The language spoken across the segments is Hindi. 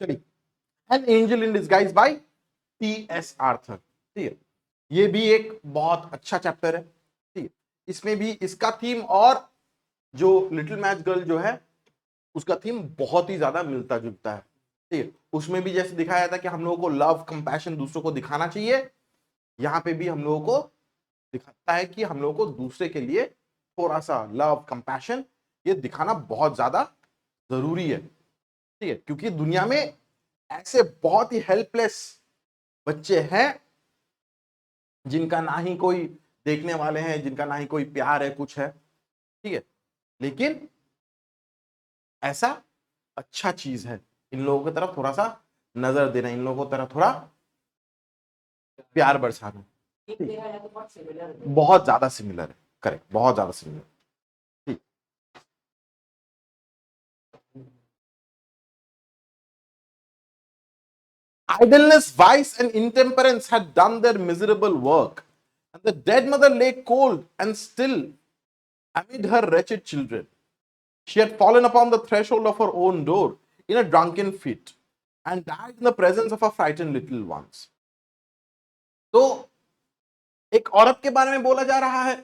चलिए, an angel in disguise by T S. Arthur. ठीक है, ये भी एक बहुत अच्छा चैप्टर है। ठीक है, इसमें भी इसका थीम और जो लिटिल मैच गर्ल जो है उसका थीम बहुत ही ज्यादा मिलता जुलता है। ठीक है, उसमें भी जैसे दिखाया था कि हम लोगों को लव कंपैशन दूसरों को दिखाना चाहिए, यहां पे भी हम लोगों को दिखाता है कि हम लोगों को दूसरे के लिए थोड़ा सा लव कंपैशन ये दिखाना बहुत ज्यादा जरूरी है। ठीक है, क्योंकि दुनिया में ऐसे बहुत ही हेल्पलेस बच्चे हैं जिनका ना ही कोई देखने वाले हैं, जिनका ना ही कोई प्यार है, कुछ है। ठीक है, लेकिन ऐसा अच्छा चीज है इन लोगों की तरफ थोड़ा सा नजर देना, इन लोगों की तरफ थोड़ा प्यार बरसाना। बहुत ज्यादा सिमिलर है, करेक्ट, बहुत ज्यादा सिमिलर। ठीक, idleness, vice, and intemperance had done their miserable work, and the dead mother lay cold and still amid her wretched children. She had fallen upon the threshold of her own door in a drunken fit and died in the presence of her frightened little ones. तो एक औरत के बारे में बोला जा रहा है,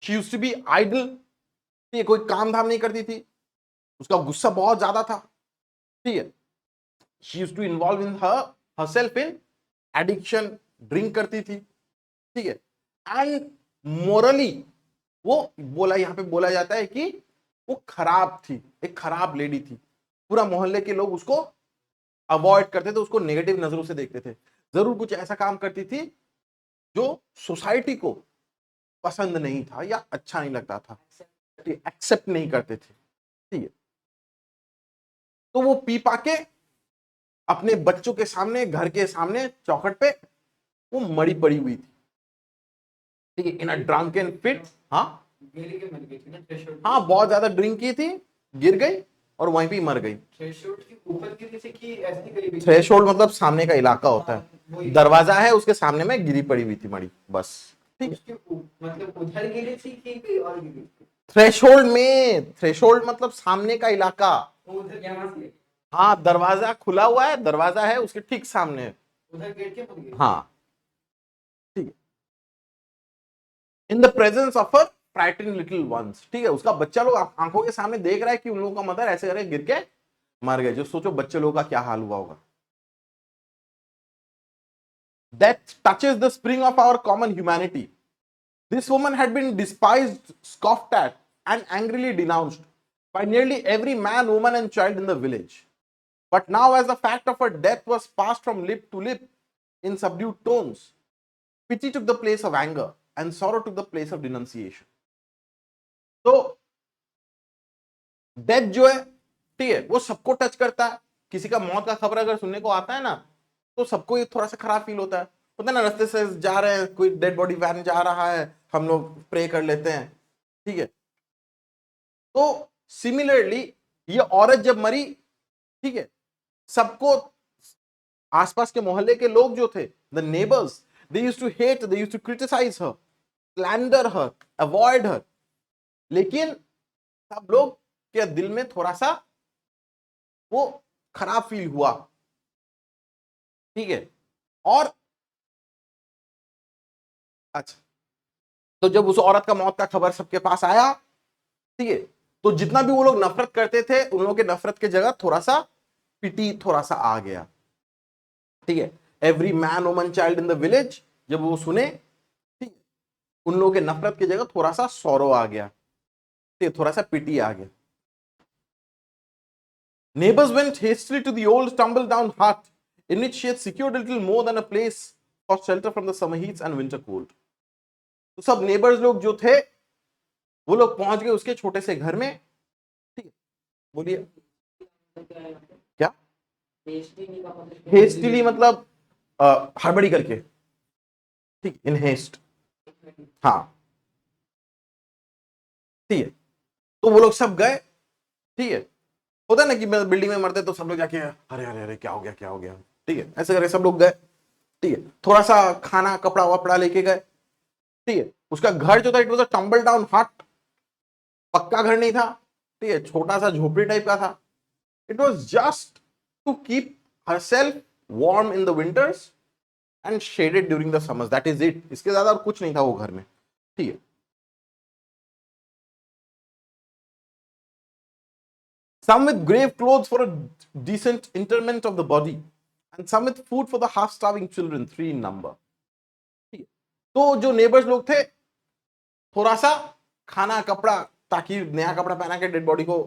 she used to be idle, ये कोई काम धाम नहीं करती थी, उसका गुस्सा बहुत ज्यादा था। ठीक है, she used to involve in herself in addiction, drink करती थी। ठीक है, एंड मोरली वो बोला, यहां पे बोला जाता है कि वो खराब थी, एक खराब लेडी थी। पूरा मोहल्ले के लोग उसको अवॉइड करते थे, उसको नेगेटिव नजरों से देखते थे। जरूर कुछ ऐसा काम करती थी जो सोसाइटी को पसंद नहीं था या अच्छा नहीं लगता था, एक्सेप्ट नहीं करते थे। ठीक है, तो वो पी पाके अपने बच्चों के सामने, घर के सामने चौखट पे वो मरी पड़ी हुई थी। ठीक है, इन अ ड्रंकन फिट। हाँ हाँ, बहुत ज्यादा ड्रिंक की थी, गिर गई और वहीं पे मर गई। थ्रेशोल्ड मतलब सामने का इलाका होता है, दरवाजा है उसके सामने में गिरी पड़ी हुई थी मड़ी, बस। ठीक है, मतलब उधर गिरी थी कि कोई और गिरी? थ्रेशोल्ड में, थ्रेशोल्ड मतलब सामने का इलाका। उधर यहाँ से? हाँ, दरवाजा खुला हुआ है, दरवाजा है उसके ठीक सामने। उधर गेट के मर गई? हाँ, ठीक है, in the presence of a frightened little ones. ठीक है, उसका बच्चा लोग आंखों के सामने देख रहा है कि उन लोगों का मदर ऐसे करके गिर के मर गए। जो सोचो बच्चे लोगों का क्या हाल हुआ होगा। Death touches the spring of our common humanity. This woman had been despised, scoffed at, and angrily denounced by nearly every man, woman, and child in the village. But now, as the fact of her death was passed from lip to lip in subdued tones, pity took the place of anger, and sorrow took the place of denunciation. तो डेथ जो है, ठीक है, वो सबको टच करता है। किसी का मौत का खबर अगर सुनने को आता है ना, तो सबको ये थोड़ा सा खराब फील होता है। पता है ना, रास्ते से जा रहे हैं, कोई डेड बॉडी वैन जा रहा है, हम लोग प्रे कर लेते हैं। ठीक है, तो सिमिलरली ये औरत जब मरी, ठीक है, सबको, आसपास के मोहल्ले के लोग जो थे, the neighbours, they used to hate, they used to criticise her, slander her, avoid her. लेकिन सब लोग के दिल में थोड़ा सा वो खराब फील हुआ। ठीक है, और अच्छा, तो जब उस औरत का मौत का खबर सबके पास आया, ठीक है, तो जितना भी वो लोग नफरत करते थे, उन लोगों के नफरत के जगह थोड़ा सा पिटी थोड़ा सा आ गया। ठीक है, every man, woman, child in the village, जब वो सुने, ठीक, उन लोगों के नफरत की जगह थोड़ा सा सौरो आ गया, ठीक है, थोड़ा सा पिटी आ गया। Neighbors went hastily to the old tumble-down hut in which she had secured a little more than a place for shelter from the summer heats and winter cold. तो सब नेबर्स लोग जो थे वो लोग पहुंच गए उसके छोटे से घर में। ठीक है, बोलिए क्या? हेस्टिली मतलब हड़बड़ी करके, ठीक, इन हेस्ट। हाँ, ठीक है, तो वो लोग सब गए। ठीक है, होता है ना कि बिल्डिंग में मरते तो सब लोग जाके अरे अरे अरे क्या हो गया क्या हो गया। ठीक है, ऐसे करके सब लोग गए। ठीक है, थोड़ा सा खाना कपड़ा वपड़ा लेके गए। ठीक है, उसका घर जो था, it was a tumble down हट, पक्का घर नहीं था। ठीक है, छोटा सा झोपड़ी टाइप का था। It was just to keep herself warm in the winters and shaded during the summers. That is it. इसके ज्यादा और कुछ नहीं था वो घर में. ठीक है. Some with grave clothes for a decent interment of the body, and some with food for the half-starving children, 3 in number. ठीक है. तो जो नेबर्स लोग थे, थोड़ा सा खाना कपड़ा, ताकि नया कपड़ा पहना के डेड बॉडी को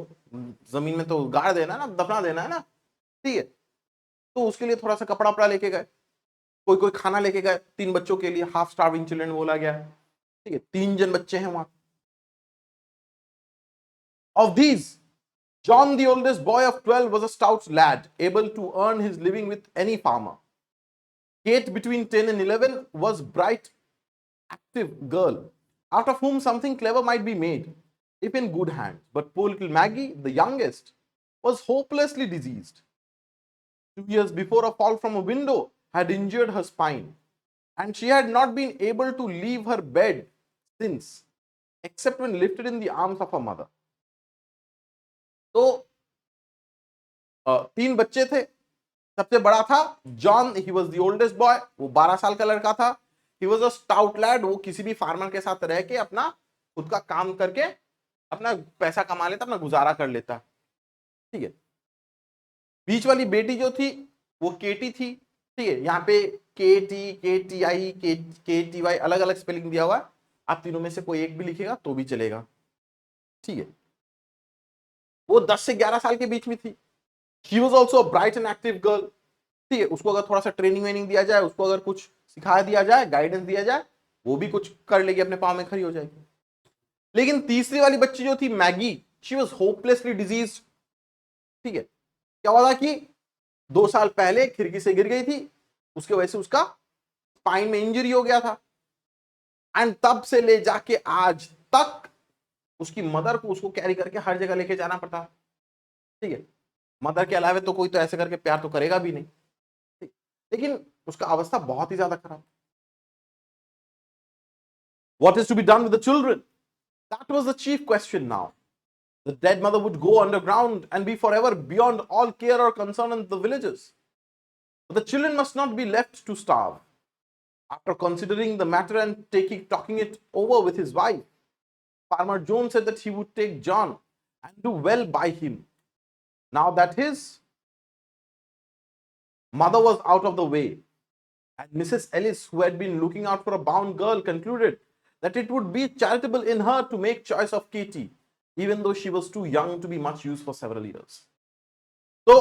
जमीन में तो गाड़ देना ना, दफना देना है ना. ठीक है. तो उसके लिए थोड़ा सा कपड़ा वपड़ा लेके गए, कोई कोई खाना लेके गए. 3 बच्चों के लिए हाफ स्टार्विंग चिल्ड्रन बोला गया है. ठीक है. 3 जन बच्चे हैं वहां. Of these, John, the oldest boy of 12, was a stout lad, able to earn his living with any farmer. Kate, between 10 and 11, was bright, active girl, out of whom something clever might be made, if in good hands. But poor little Maggie, the youngest, was hopelessly diseased. 2 years before, a fall from a window had injured her spine, and she had not been able to leave her bed since, except when lifted in the arms of her mother. तो 3 बच्चे थे. सबसे बड़ा था John. He was the oldest boy. वो 12 साल का लड़का था. He was a stout lad. वो किसी भी फार्मर के साथ रह के अपना खुद का काम करके अपना पैसा कमा लेता, अपना गुजारा कर लेता. ठीक है. बीच वाली बेटी जो थी वो केटी थी. ठीक है. यहाँ पे KT, KTI, KTY अलग अलग स्पेलिंग दिया हुआ है. आप तीनों में से कोई एक भी लिखेगा तो भी चलेगा. ठीक है. वो 10 से 11 साल के बीच में थी. She was also a bright and active girl. ठीक है. उसको अगर थोड़ा सा ट्रेनिंग वेनिंग दिया जाए, उसको अगर कुछ सिखा दिया जाए, गाइडेंस दिया जाए, वो भी कुछ कर लेगी, अपने पाँव में खड़ी हो जाएगी. लेकिन तीसरी वाली बच्ची जो थी Maggi, she was hopelessly disease. ठीक है. क्या हुआ था कि 2 साल पहले खिड़की से गिर गई थी, उसके वजह से उसका स्पाइन में इंजरी हो गया था. एंड तब से ले जाके आज तक उसकी मदर को उसको कैरी करके हर जगह लेके जाना पड़ता. ठीक है. मदर के अलावा तो कोई तो ऐसे करके प्यार तो करेगा भी नहीं. ठीक. लेकिन उसका अवस्था बहुत ही ज्यादा खराब. What is to be done with the children? That was the chief question now. The dead mother would go underground and be forever beyond all care or concern in the villages. But the children must not be left to starve. After considering the matter and talking it over with his wife, Farmer Jones said that he would take John and do well by him. Now that his mother was out of the way, and Mrs. Ellis, who had been looking out for a bound girl, concluded that it would be charitable in her to make choice of Katie, even though she was too young to be much use for several years. तो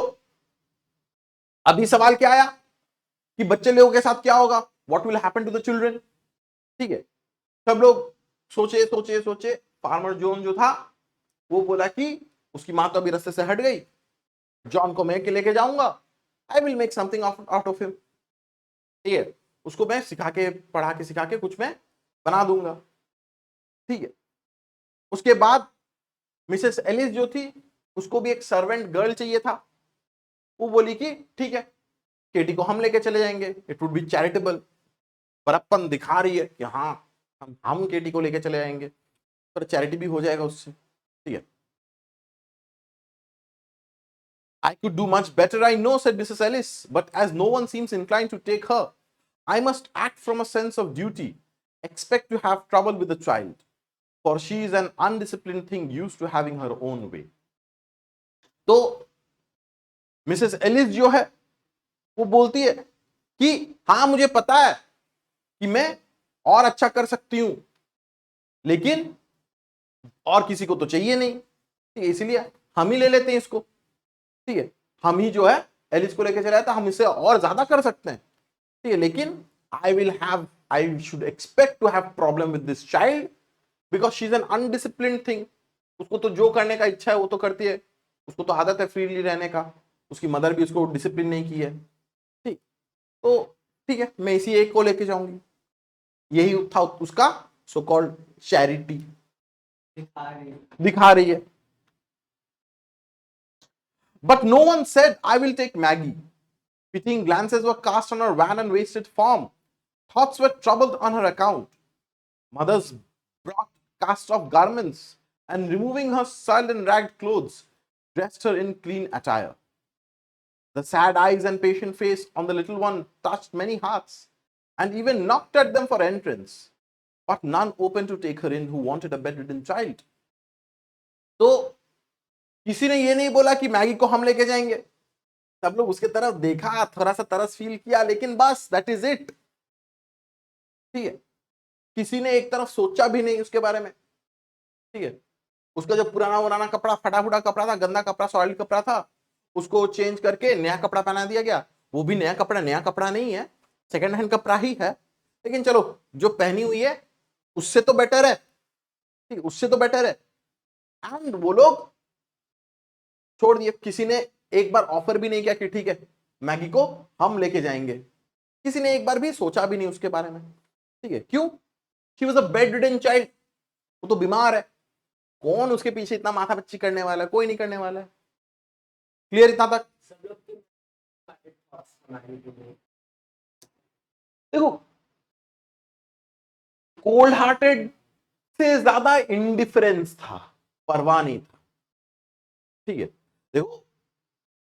अभी सवाल क्या आया कि बच्चे लोगों के साथ क्या होगा? What will happen to the children? ठीक है. सब लोग सोचे. फार्मर जोन जो था वो बोला कि उसकी मां तो अभी रास्ते से हट गई, जॉन को मैं लेके जाऊंगा. I will make something out of him. ठीक है. उसको मैं पढ़ा के सिखा के कुछ मैं बना दूंगा. ठीक है. उसके बाद मिसेस एलिस जो थी उसको भी एक सर्वेंट गर्ल चाहिए था. वो बोली कि ठीक है, केटी को हम लेके चले जाएंगे, इट वुड बी चैरिटेबल. बड़प्पन दिखा रही है कि हाँ हम केटी को लेके चले जाएंगे, पर चैरिटी भी हो जाएगा उससे. ठीक है. I could do much better, I know, said Mrs. Ellis, but as no one seems inclined to take her, I must act from a sense of duty, expect to have trouble with the child, for she is an undisciplined thing used to having her own way. तो मिसेस एलिस जो है वो बोलती है कि हाँ मुझे पता है कि मैं और अच्छा कर सकती हूं, लेकिन और किसी को तो चाहिए नहीं, इसलिए हम ही ले लेते हैं इसको. ठीक है. हम ही जो है एलिस को लेके चले आए, तो हम इससे और ज्यादा कर सकते हैं. ठीक है. लेकिन I should expect to have problem with this child because she's an undisciplined thing. उसको तो जो करने का इच्छा है वो तो करती है, उसको तो आदत है फ्रीली रहने का. उसकी मदर भी उसको डिसिप्लिन नहीं की है. ठीक. तो ठीक है, मैं इसी एक को लेके जाऊंगी. यही था उसका सो कॉल्ड चैरिटी. दिखा रही है. But no one said, I will take Maggie. Pitying glances were cast on her wan and wasted form. Thoughts were troubled on her account. Mothers brought cast off garments and, removing her soiled and ragged clothes, dressed her in clean attire. The sad eyes and patient face on the little one touched many hearts and even knocked at them for entrance, but none opened to take her in who wanted a bedridden child. तो किसी ने ये नहीं बोला कि मैगी को हम लेके जाएंगे। सब लोग उसके तरफ देखा, थोड़ा सा तरस फील किया, लेकिन बस दैट इज इट। ठीक है, किसी ने एक तरफ सोचा भी नहीं उसके बारे में। ठीक है, उसका जो पुराना पुराना कपड़ा, फटा फुटा कपड़ा था, गंदा कपड़ा, सॉइल्ड कपड़ा था, उसको चेंज करके नया कपड़ा पहना दिया गया। वो भी नया कपड़ा नहीं है, सेकंड हैंड कपड़ा ही है, लेकिन चलो जो पहनी हुई है उससे तो बेटर है। ठीक, उससे तो बेटर है। एंड वो लोग छोड़ दिए। किसी ने एक बार ऑफर भी नहीं किया कि ठीक है मैगी को हम लेके जाएंगे। किसी ने एक बार भी सोचा भी नहीं उसके बारे में। ठीक है, क्यों? She was a bedridden child, वो तो बीमार है। कौन उसके पीछे इतना माथा पच्ची करने वाला है? कोई नहीं करने वाला है। क्लियर इतना तक? सब लोग के thoughts बनाने के लिए। देखो, कोल्ड हार्टेड से ज्यादा इंडिफरेंस था, परवाह नहीं था। ठीक है, देखो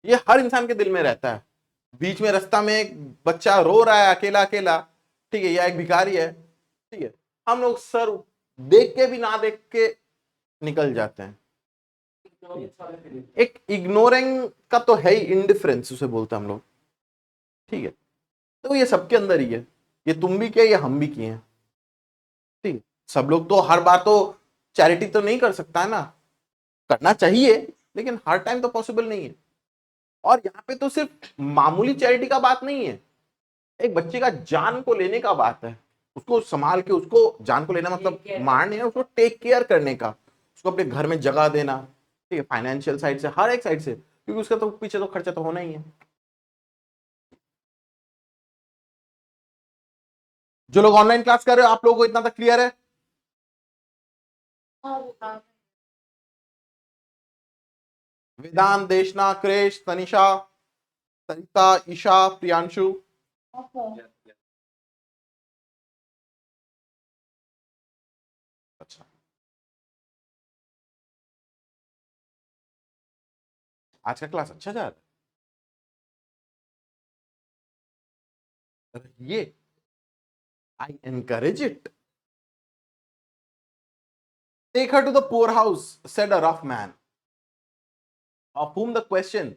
ये हर इंसान के दिल में रहता है। बीच में रास्ता में एक बच्चा रो रहा है अकेला अकेला, ठीक है, या एक भिखारी है, ठीक है, हम लोग सर देख के भी ना देख के निकल जाते हैं। एक इग्नोरिंग का तो है ही, इंडिफरेंस उसे बोलते हैं हम लोग। ठीक है, तो ये सबके अंदर ही है, ये तुम भी किए, ये हम भी किए हैं। ठीक है, सब लोग तो हर बार तो चैरिटी तो नहीं कर सकता है ना, करना चाहिए लेकिन हर टाइम तो पॉसिबल नहीं है। और यहाँ पे तो सिर्फ मामूली चैरिटी का बात नहीं है, एक बच्चे का जान को लेने का बात है। उसको संभाल के, उसको जान को लेना मतलब मारने है, उसको टेक केयर करने का, उसको अपने घर में जगह देना। ठीक है, फाइनेंशियल साइड से, हर एक साइड से, क्योंकि उसका तो पीछे तो खर्चा तो होना ही है। जो लोग ऑनलाइन क्लास कर रहे हो, आप लोगों को इतना तक क्लियर है? वेदांत, देशना, क्रेश, तनिषा, सरिता, ईशा, प्रियांशु। अच्छा, आज का क्लास अच्छा जा रहा है। ये I encourage it. Take her to the poorhouse, said a rough man, of whom the question,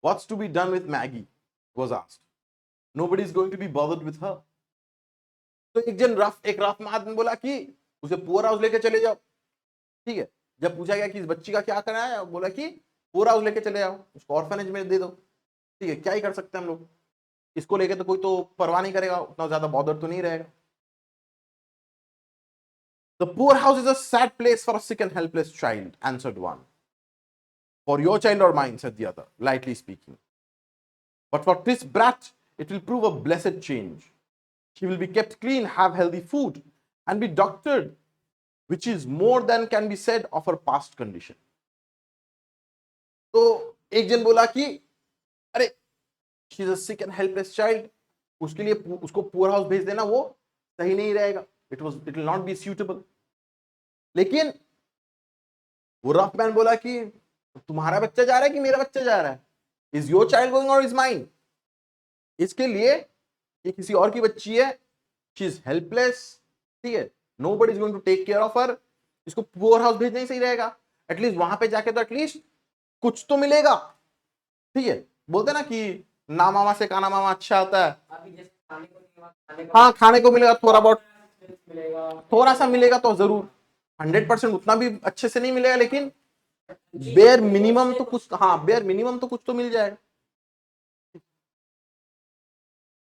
what's to be done with Maggie, was asked. Nobody is going to be bothered with her. तो एक रफ आदमी बोला कि उसे पुअर हाउस लेके चले जाओ। ठीक है, जब पूछा गया कि इस बच्ची का क्या करना है, बोला कि पुअर हाउस लेके चले जाओ, उसको ऑर्फनेज में दे दो। ठीक है, क्या ही कर सकते हैं हम लोग, इसको लेके तो कोई तो परवाह नहीं करेगा, उतना ज्यादा बॉदर तो नहीं रहेगा। The poorhouse is a sad place for a sick and helpless child, answered one. For your child or mine, said the other, lightly speaking. But for this brat, it will prove a blessed change. She will be kept clean, have healthy food, and be doctored, which is more than can be said of her past condition. तो एक जन बोला कि अरे she is a sick and helpless child, उसके लिए उसको पुअर हाउस भेज देना वो सही नहीं रहेगा, it will not be suitable. लेकिन वो रफ मैन बोला कि तुम्हारा बच्चा जा रहा है कि मेरा बच्चा जा रहा है, इज योर चाइल्ड गोइंग और इज माइन? इसके लिए ये किसी और की बच्ची है, शी इज हेल्पलेस, ठीक है, nobody is going to take care of her, इसको पुअर हाउस भेजना ही सही रहेगा। एटलीस्ट वहां पे जाके तो एटलीस्ट कुछ तो मिलेगा। ठीक है, बोलते ना कि ना मामा से काना मामा अच्छा होता है। अभी जैसे खाने को नहीं हुआ, हाँ, खाने को मिलेगा थोड़ा बहुत, मिलेगा, थोड़ा सा मिलेगा तो जरूर, 100% उतना भी अच्छे से नहीं मिलेगा, लेकिन बेयर मिनिमम तो कुछ, हाँ बेयर मिनिमम तो कुछ तो मिल जाएगा।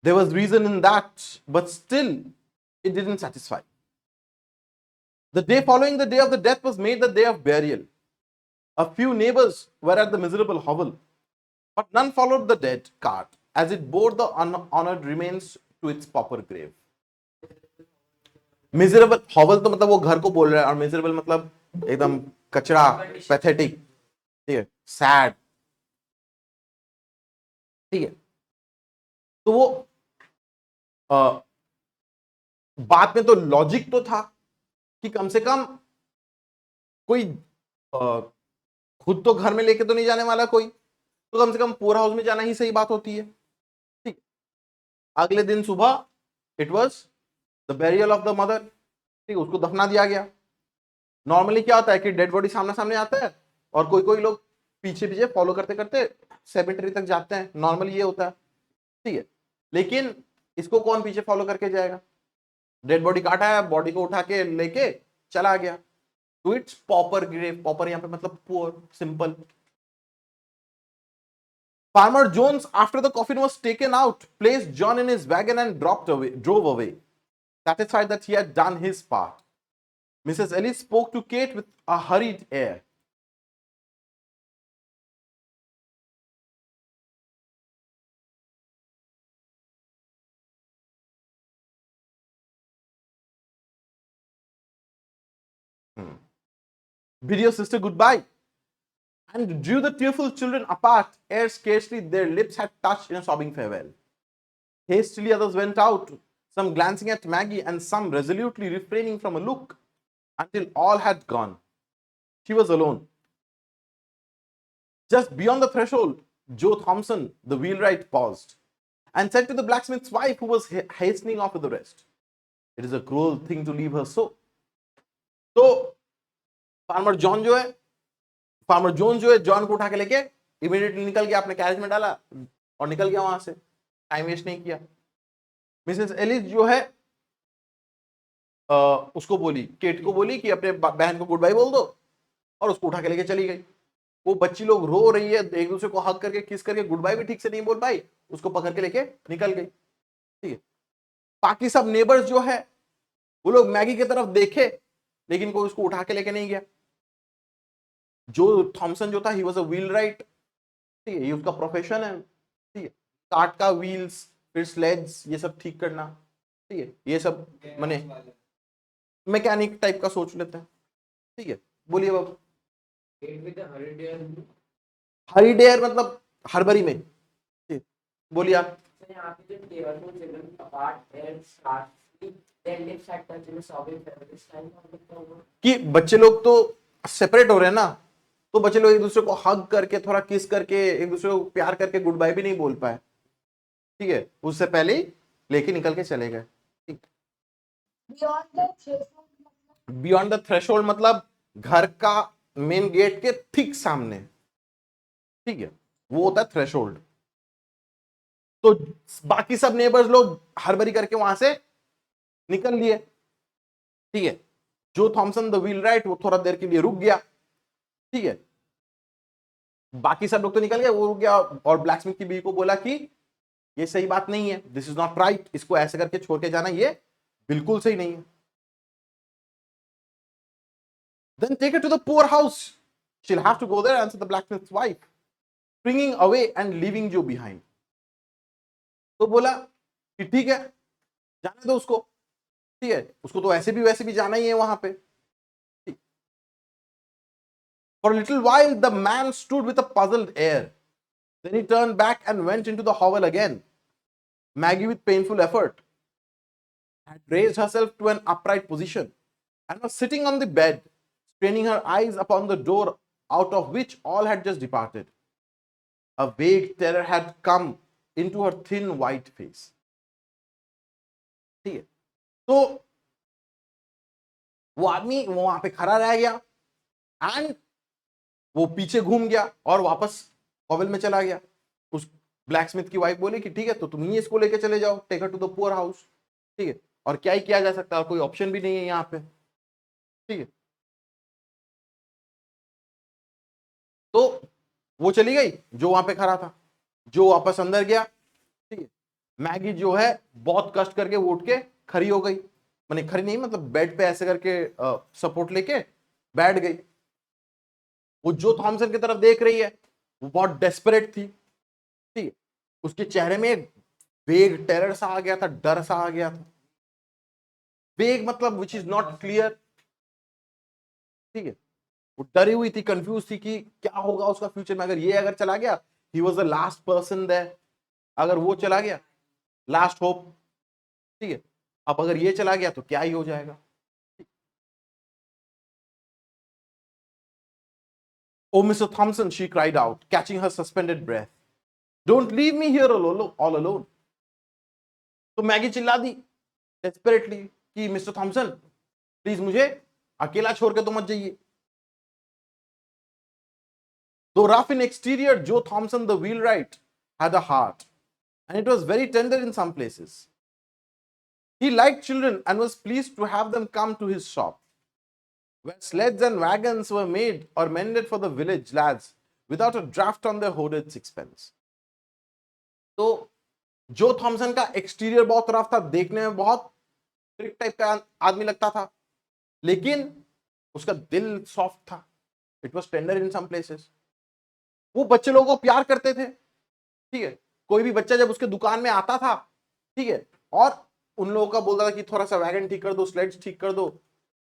There was reason in that, but still it didn't satisfy. The day following the day of the death was made the day of burial. A few neighbors were at the miserable hovel, but none followed the dead cart as it bore the unhonored remains to its proper grave. Miserable हॉवल तो मतलब वो घर को बोल रहा है, और मिजरेबल मतलब एकदम कचरा, पैथेटिक, ठीक है, सैड। ठीक है, तो वो बात में तो लॉजिक तो था कि कम से कम कोई खुद तो घर में लेके तो नहीं जाने वाला कोई, तो कम से कम पोर हाउस में जाना ही सही बात होती है। ठीक, अगले दिन सुबह it was the burial of the mother. ठीक, उसको दफना दिया गया। नॉर्मली क्या होता है कि डेड बॉडी सामने सामने आता है और कोई कोई लोग पीछे पीछे फॉलो करते करते सेमेटरी तक जाते हैं, नॉर्मली ये होता है। ठीक है, लेकिन इसको कौन पीछे फॉलो करके जाएगा? डेड बॉडी काटा है, बॉडी को उठा के लेके चला गया। तो इट्स पॉपर ग्रेव। पॉपर यहां पे मतलब poor, simple. Farmer Jones, after the coffin was taken out, placed John in his wagon and drove away, satisfied that he had done his part. Mrs. Ellis spoke to Kate with a hurried air. Bid your sister goodbye, and drew the tearful children apart ere scarcely their lips had touched in a sobbing farewell. Hastily others went out, some glancing at Maggie and some resolutely refraining from a look, until all had gone. She was alone. Just beyond the threshold, Joe Thompson, the wheelwright, paused and said to the blacksmith's wife, who was hastening off with the rest, "It is a cruel thing to leave her so." तो फार्मर जॉन जो है, फार्मर जोन जो है, जॉन को उठा के लेके इमीडिएटली निकल गया, अपने कैरेज में डाला और निकल गया वहां से, टाइम वेस्ट नहीं किया। मिसेस एलिस जो है उसको बोली, केट को बोली कि अपने बहन को गुड बाय बोल दो, और उसको उठा के लेके चली गई। वो बच्ची लोग रो रही है, एक दूसरे को हक करके किस करके गुड बाय भी ठीक से नहीं बोल पाई, उसको पकड़ के लेके निकल गई। ठीक है, बाकी सब नेबर्स जो है वो लोग मैगी की तरफ देखे, लेकिन कोई उसको उठा के लेके नहीं गया। जो थॉमसन जो था, ही वाज अ व्हीलराइट। ठीक है, ये उसका प्रोफेशन है। ठीक है, कार्ट का व्हील्स, फिर स्लेड्स, ये सब ठीक करना। ठीक है, ये सब माने मैकेनिक टाइप का सोच लेते हैं। ठीक है, बोलिए बाबू। हरी डेयर मतलब हरबरी में। ठीक, बोलिए आप। कि बच्चे लोग तो सेपरेट हो रहे हैं ना, तो बच्चे लोग एक दूसरे को हग करके, थोड़ा किस करके, एक दूसरे को प्यार करके गुड बाय भी नहीं बोल पाए। ठीक है, उससे पहले ही लेके निकल के चले गए। बियॉन्ड द थ्रेशोल्ड मतलब घर का मेन गेट के ठीक सामने। ठीक है, वो होता है थ्रेशोल्ड। तो बाकी सब नेबर्स लोग हड़बड़ी करके वहां से निकल लिए। ठीक है, जो थॉमसन द व्हीलराइट वो थोड़ा देर के लिए रुक गया। ठीक है, बाकी सब लोग तो निकल गए, वो रुक गया और ब्लैकस्मिथ की बीवी को बोला कि ये सही बात नहीं है, दिस इज नॉट राइट, इसको ऐसे करके छोड़ के जाना ये बिल्कुल सही नहीं है। Then take her to the poorhouse. She'll have to go there, answered the blacksmith's wife, springing away and leaving Joe behind. तो बोला कि ठीक है, जाने दो उसको। ठीक है, उसको तो ऐसे भी जाना ही है वहां पे। For a little while, the man stood with a puzzled air. Then he turned back and went into the hovel again. Maggie, with painful effort, had raised herself to an upright position and was sitting on the bed, straining her eyes upon the door out of which all had just departed. A vague terror had come into her thin white face. ठीक है, तो वो आदमी वहां पे खड़ा रह गया एंड वो पीछे घूम गया और वापस हॉवेल में चला गया। उस ब्लैकस्मिथ की वाइफ बोली कि ठीक है, तो तुम ही इसको लेके चले जाओ, take her to the poor house. ठीक है, और क्या ही किया जा सकता है, कोई ऑप्शन भी नहीं है यहाँ पे। ठीक है, तो वो चली गई, जो वहां पे खड़ा था, जो वापस अंदर गया। ठीक है, मैगी जो है बहुत कष्ट करके वो उठ के खड़ी हो गई, मैंने खड़ी नहीं मतलब बेड पे ऐसे करके सपोर्ट लेके बैठ गई। वो जो थॉमसन की तरफ देख रही है, वो बहुत डेस्परेट थी। ठीक है, उसके चेहरे में एक वेग टेरर सा आ गया था, डर सा आ गया था। वेग मतलब विच इज नॉट क्लियर। ठीक है, वो डरी हुई थी, कंफ्यूज थी कि क्या होगा उसका फ्यूचर में, अगर चला गया, he was the last person there, अगर वो चला गया, लास्ट होप। ठीक है, अब अगर ये चला गया तो क्या ही हो जाएगा। Oh, Mr. Thompson, she cried out, catching her suspended breath. Don't leave me here all alone. तो मैगी चिल्ला दी desperately कि मिस्टर थॉमसन प्लीज मुझे अकेला छोड़ के तो मत जाइए. Though rough in exterior, Joe Thompson, the wheelwright, had a heart, and it was very tender in some places. He liked children and was pleased to have them come to his shop, where sleds and wagons were made or mended for the village lads without a draft on their hoarded sixpence. तो जो थॉमसन का एक्सटीरियर बहुत रफ था, देखने में बहुत ट्रिक टाइप का आदमी लगता था, लेकिन उसका दिल सॉफ्ट था. It was tender in some places. वो बच्चे लोगों को प्यार करते थे. ठीक है, कोई भी बच्चा जब उसके दुकान में आता था, ठीक है, और उन लोगों का बोलता था कि थोड़ा सा वैगन ठीक कर दो, स्लेड्स ठीक कर दो,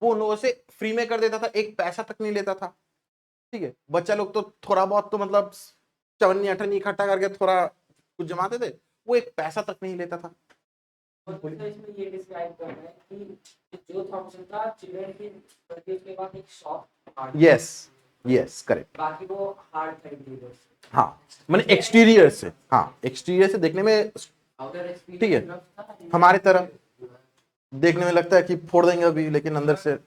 वो उन लोगों से फ्री में कर देता था, एक पैसा तक नहीं लेता था. ठीक है, बच्चा लोग तो थोड़ा बहुत तो मतलब चवन्नी अठन्नी इकट्ठा करके थोड़ा कुछ जमाते थे, वो एक पैसा तक नहीं लेता था. और तो इसमें ये डिस्क्राइब कर रहा है कि जो थॉमसन का चिल्ड्रन की परचेज के बाद एक शॉप. Yes yes correct. बाकी वो हार्ड खरीद. हाँ, मैंने एक्सटीरियर से, हाँ एक्सटीरियर से देखने में आउटर ठीक है, एक्सपीरियंस हमारे तरह देखने में लगता है कि फोड़ देंगे अभी, लेकिन अंदर से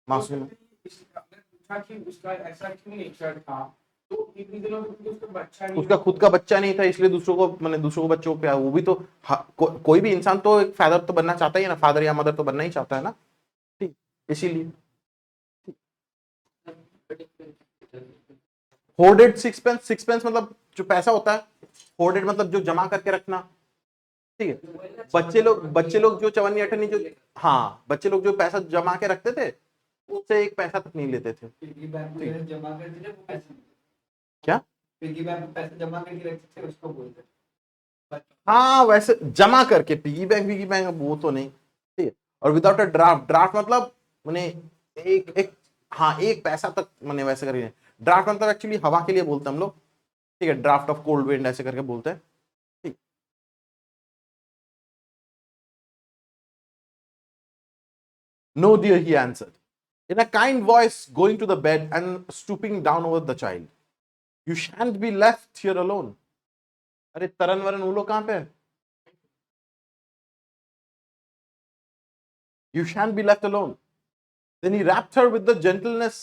मासूम है. पूछा कि उसका ऐसा क्यों नेचर था, तो इतनी दिनों में उसका बच्चा नहीं उसका खुद का बच्चा नहीं था, इसलिए दूसरों को, मैंने दूसरों को बच्चों पे, वो भी तो कोई भी इंसान तो एक फादर तो बनना चाहता ही है ना, फादर या मदर तो बनना ही चाहता है ना. ठीक, इसीलिए होर्डेड सिक्सपेंस. सिक्सपेंस मतलब जो पैसा होता है, होर्डेड मतलब जो जमा करके रखना. ठीक है, बच्चे लोग जो चवन्नी अठन्नी जो, हाँ बच्चे लोग जो पैसा जमा के रखते थे, उससे एक पैसा तक नहीं लेते थे. पिग्गी बैंक में जमा करके थे वो पैसे, क्या पिग्गी बैंक में पैसे जमा करके रखते थे उसको बोलते थे. हाँ वैसे जमा करके, पिगी बैंक वो तो नहीं. ठीक है, और विदाउट अ ड्राफ्ट. ड्राफ्ट मतलब मैंने एक हाँ एक पैसा तक मैंने वैसे करके. ड्राफ्ट मतलब एक्चुअली हवा के लिए बोलते हैं हम लोग. ठीक है, ड्राफ्ट ऑफ कोल्ड विंड ऐसे करके बोलते हैं. ठीक. No dear, he answered in a kind voice, going to the bed and stooping down over the child. You shan't be left here alone. अरे तरन वरन वो लोग कहाँ पे है? You shan't be left alone. Then he wrapped her with the gentleness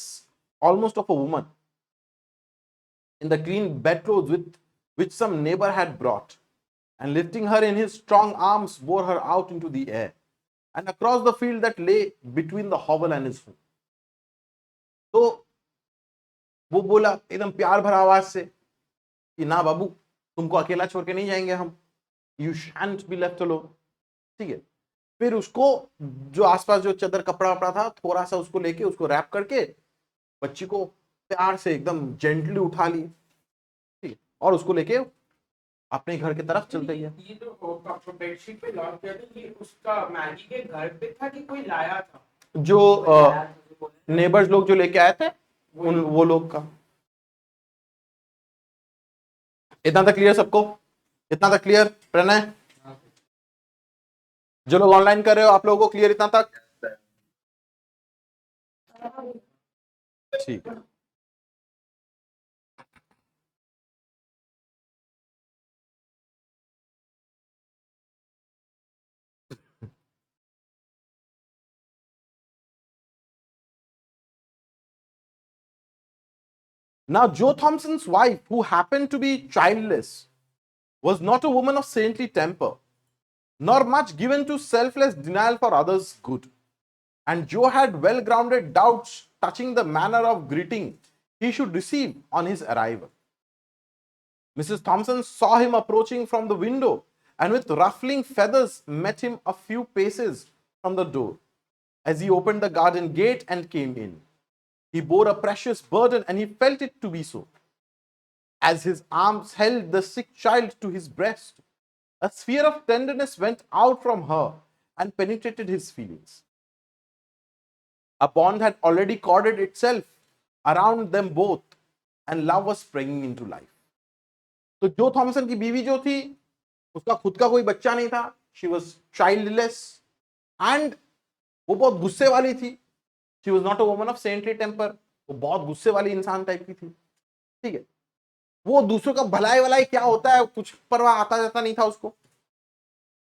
almost of a woman in the clean bedclothes which some neighbor had brought, and lifting her in his strong arms, bore her out into the air and across the field that lay between the hovel and his home. तो वो बोला एकदम प्यार भरा आवाज से कि ना बाबू, तुमको अकेला छोड़ के नहीं जाएंगे हम. You shan't be left alone. ठीक है, फिर उसको जो आसपास जो चादर कपड़ा वपड़ा था, थोड़ा सा उसको लेके, उसको रैप करके बच्ची को प्यार से एकदम जेंटली उठा ली. ठीक है, और उसको लेके अपने घर की तरफ चलते गया. ये जो बेडशीट पे लॉक किया था, ये उसका मैगी के घर पे था कि कोई लाया था? जो नेबर्स लोग जो लेके आए थे, उन वो लोग का. इतना तक क्लियर सबको? इतना तक क्लियर प्रणय? जो लोग ऑनलाइन कर रहे हो, आप लोगों को क्लियर इतना तक? ठीक है. Now, Joe Thompson's wife, who happened to be childless, was not a woman of saintly temper, nor much given to selfless denial for others' good. And Joe had well grounded doubts touching the manner of greeting he should receive on his arrival. Mrs. Thompson saw him approaching from the window and with ruffling feathers met him a few paces from the door as he opened the garden gate and came in. He bore a precious burden and he felt it to be so. As his arms held the sick child to his breast, a sphere of tenderness went out from her and penetrated his feelings. A bond had already corded itself around them both and love was springing into life. तो जो थॉमसन की बीवी जो थी, उसका खुद का कोई बच्चा नहीं था. शी वॉज चाइल्डलेस एंड वो बहुत गुस्से वाली थी. She was not a woman of saintly temper. वो बहुत गुस्से वाली इंसान टाइप की थी. ठीक है, वो दूसरों का भलाई वलाई क्या होता है कुछ परवाह आता जाता नहीं था उसको,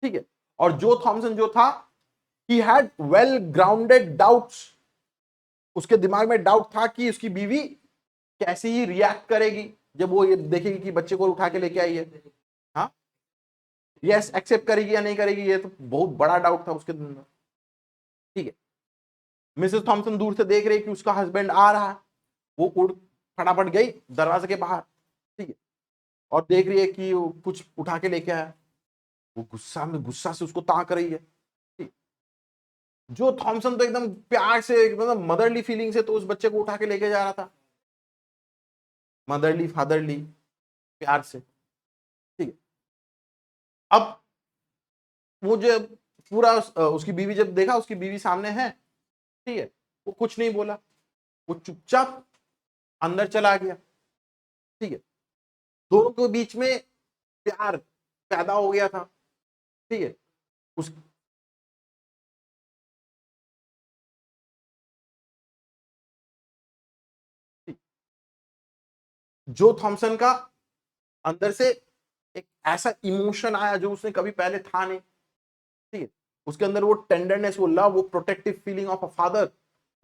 ठीक है। और जो थॉमसन जो था, he had well grounded doubts, उसके दिमाग में डाउट था कि उसकी बीवी कैसे ही रिएक्ट करेगी जब वो ये देखेगी कि बच्चे को उठा के लेके आई है। हाँ, यस, एक्सेप्ट करेगी या नहीं करेगी, ये तो बहुत बड़ा डाउट था उसके अंदर, ठीक है। मिसेस थॉमसन दूर से देख रही कि उसका हस्बैंड आ रहा है, वो उड़ फटाफट गई दरवाजे के बाहर, ठीक है, और देख रही है कि वो कुछ उठा के लेके आया। वो गुस्सा से उसको ताक रही है, ठीक। जो थॉमसन तो एकदम प्यार से, एकदम मदरली फीलिंग से तो उस बच्चे को उठा के लेके जा रहा था, मदरली फादरली प्यार से, ठीक है। अब वो जब पूरा उसकी बीवी जब देखा उसकी बीवी सामने है, ठीक है, वो कुछ नहीं बोला, वो चुपचाप अंदर चला गया, ठीक है। दोनों के बीच में प्यार पैदा हो गया था, ठीक है। उस जो थॉमसन का अंदर से एक ऐसा इमोशन आया जो उसने कभी पहले था नहीं, ठीक है। उसके अंदर वो टेंडरनेस, वो लव, वो protective feeling of a father,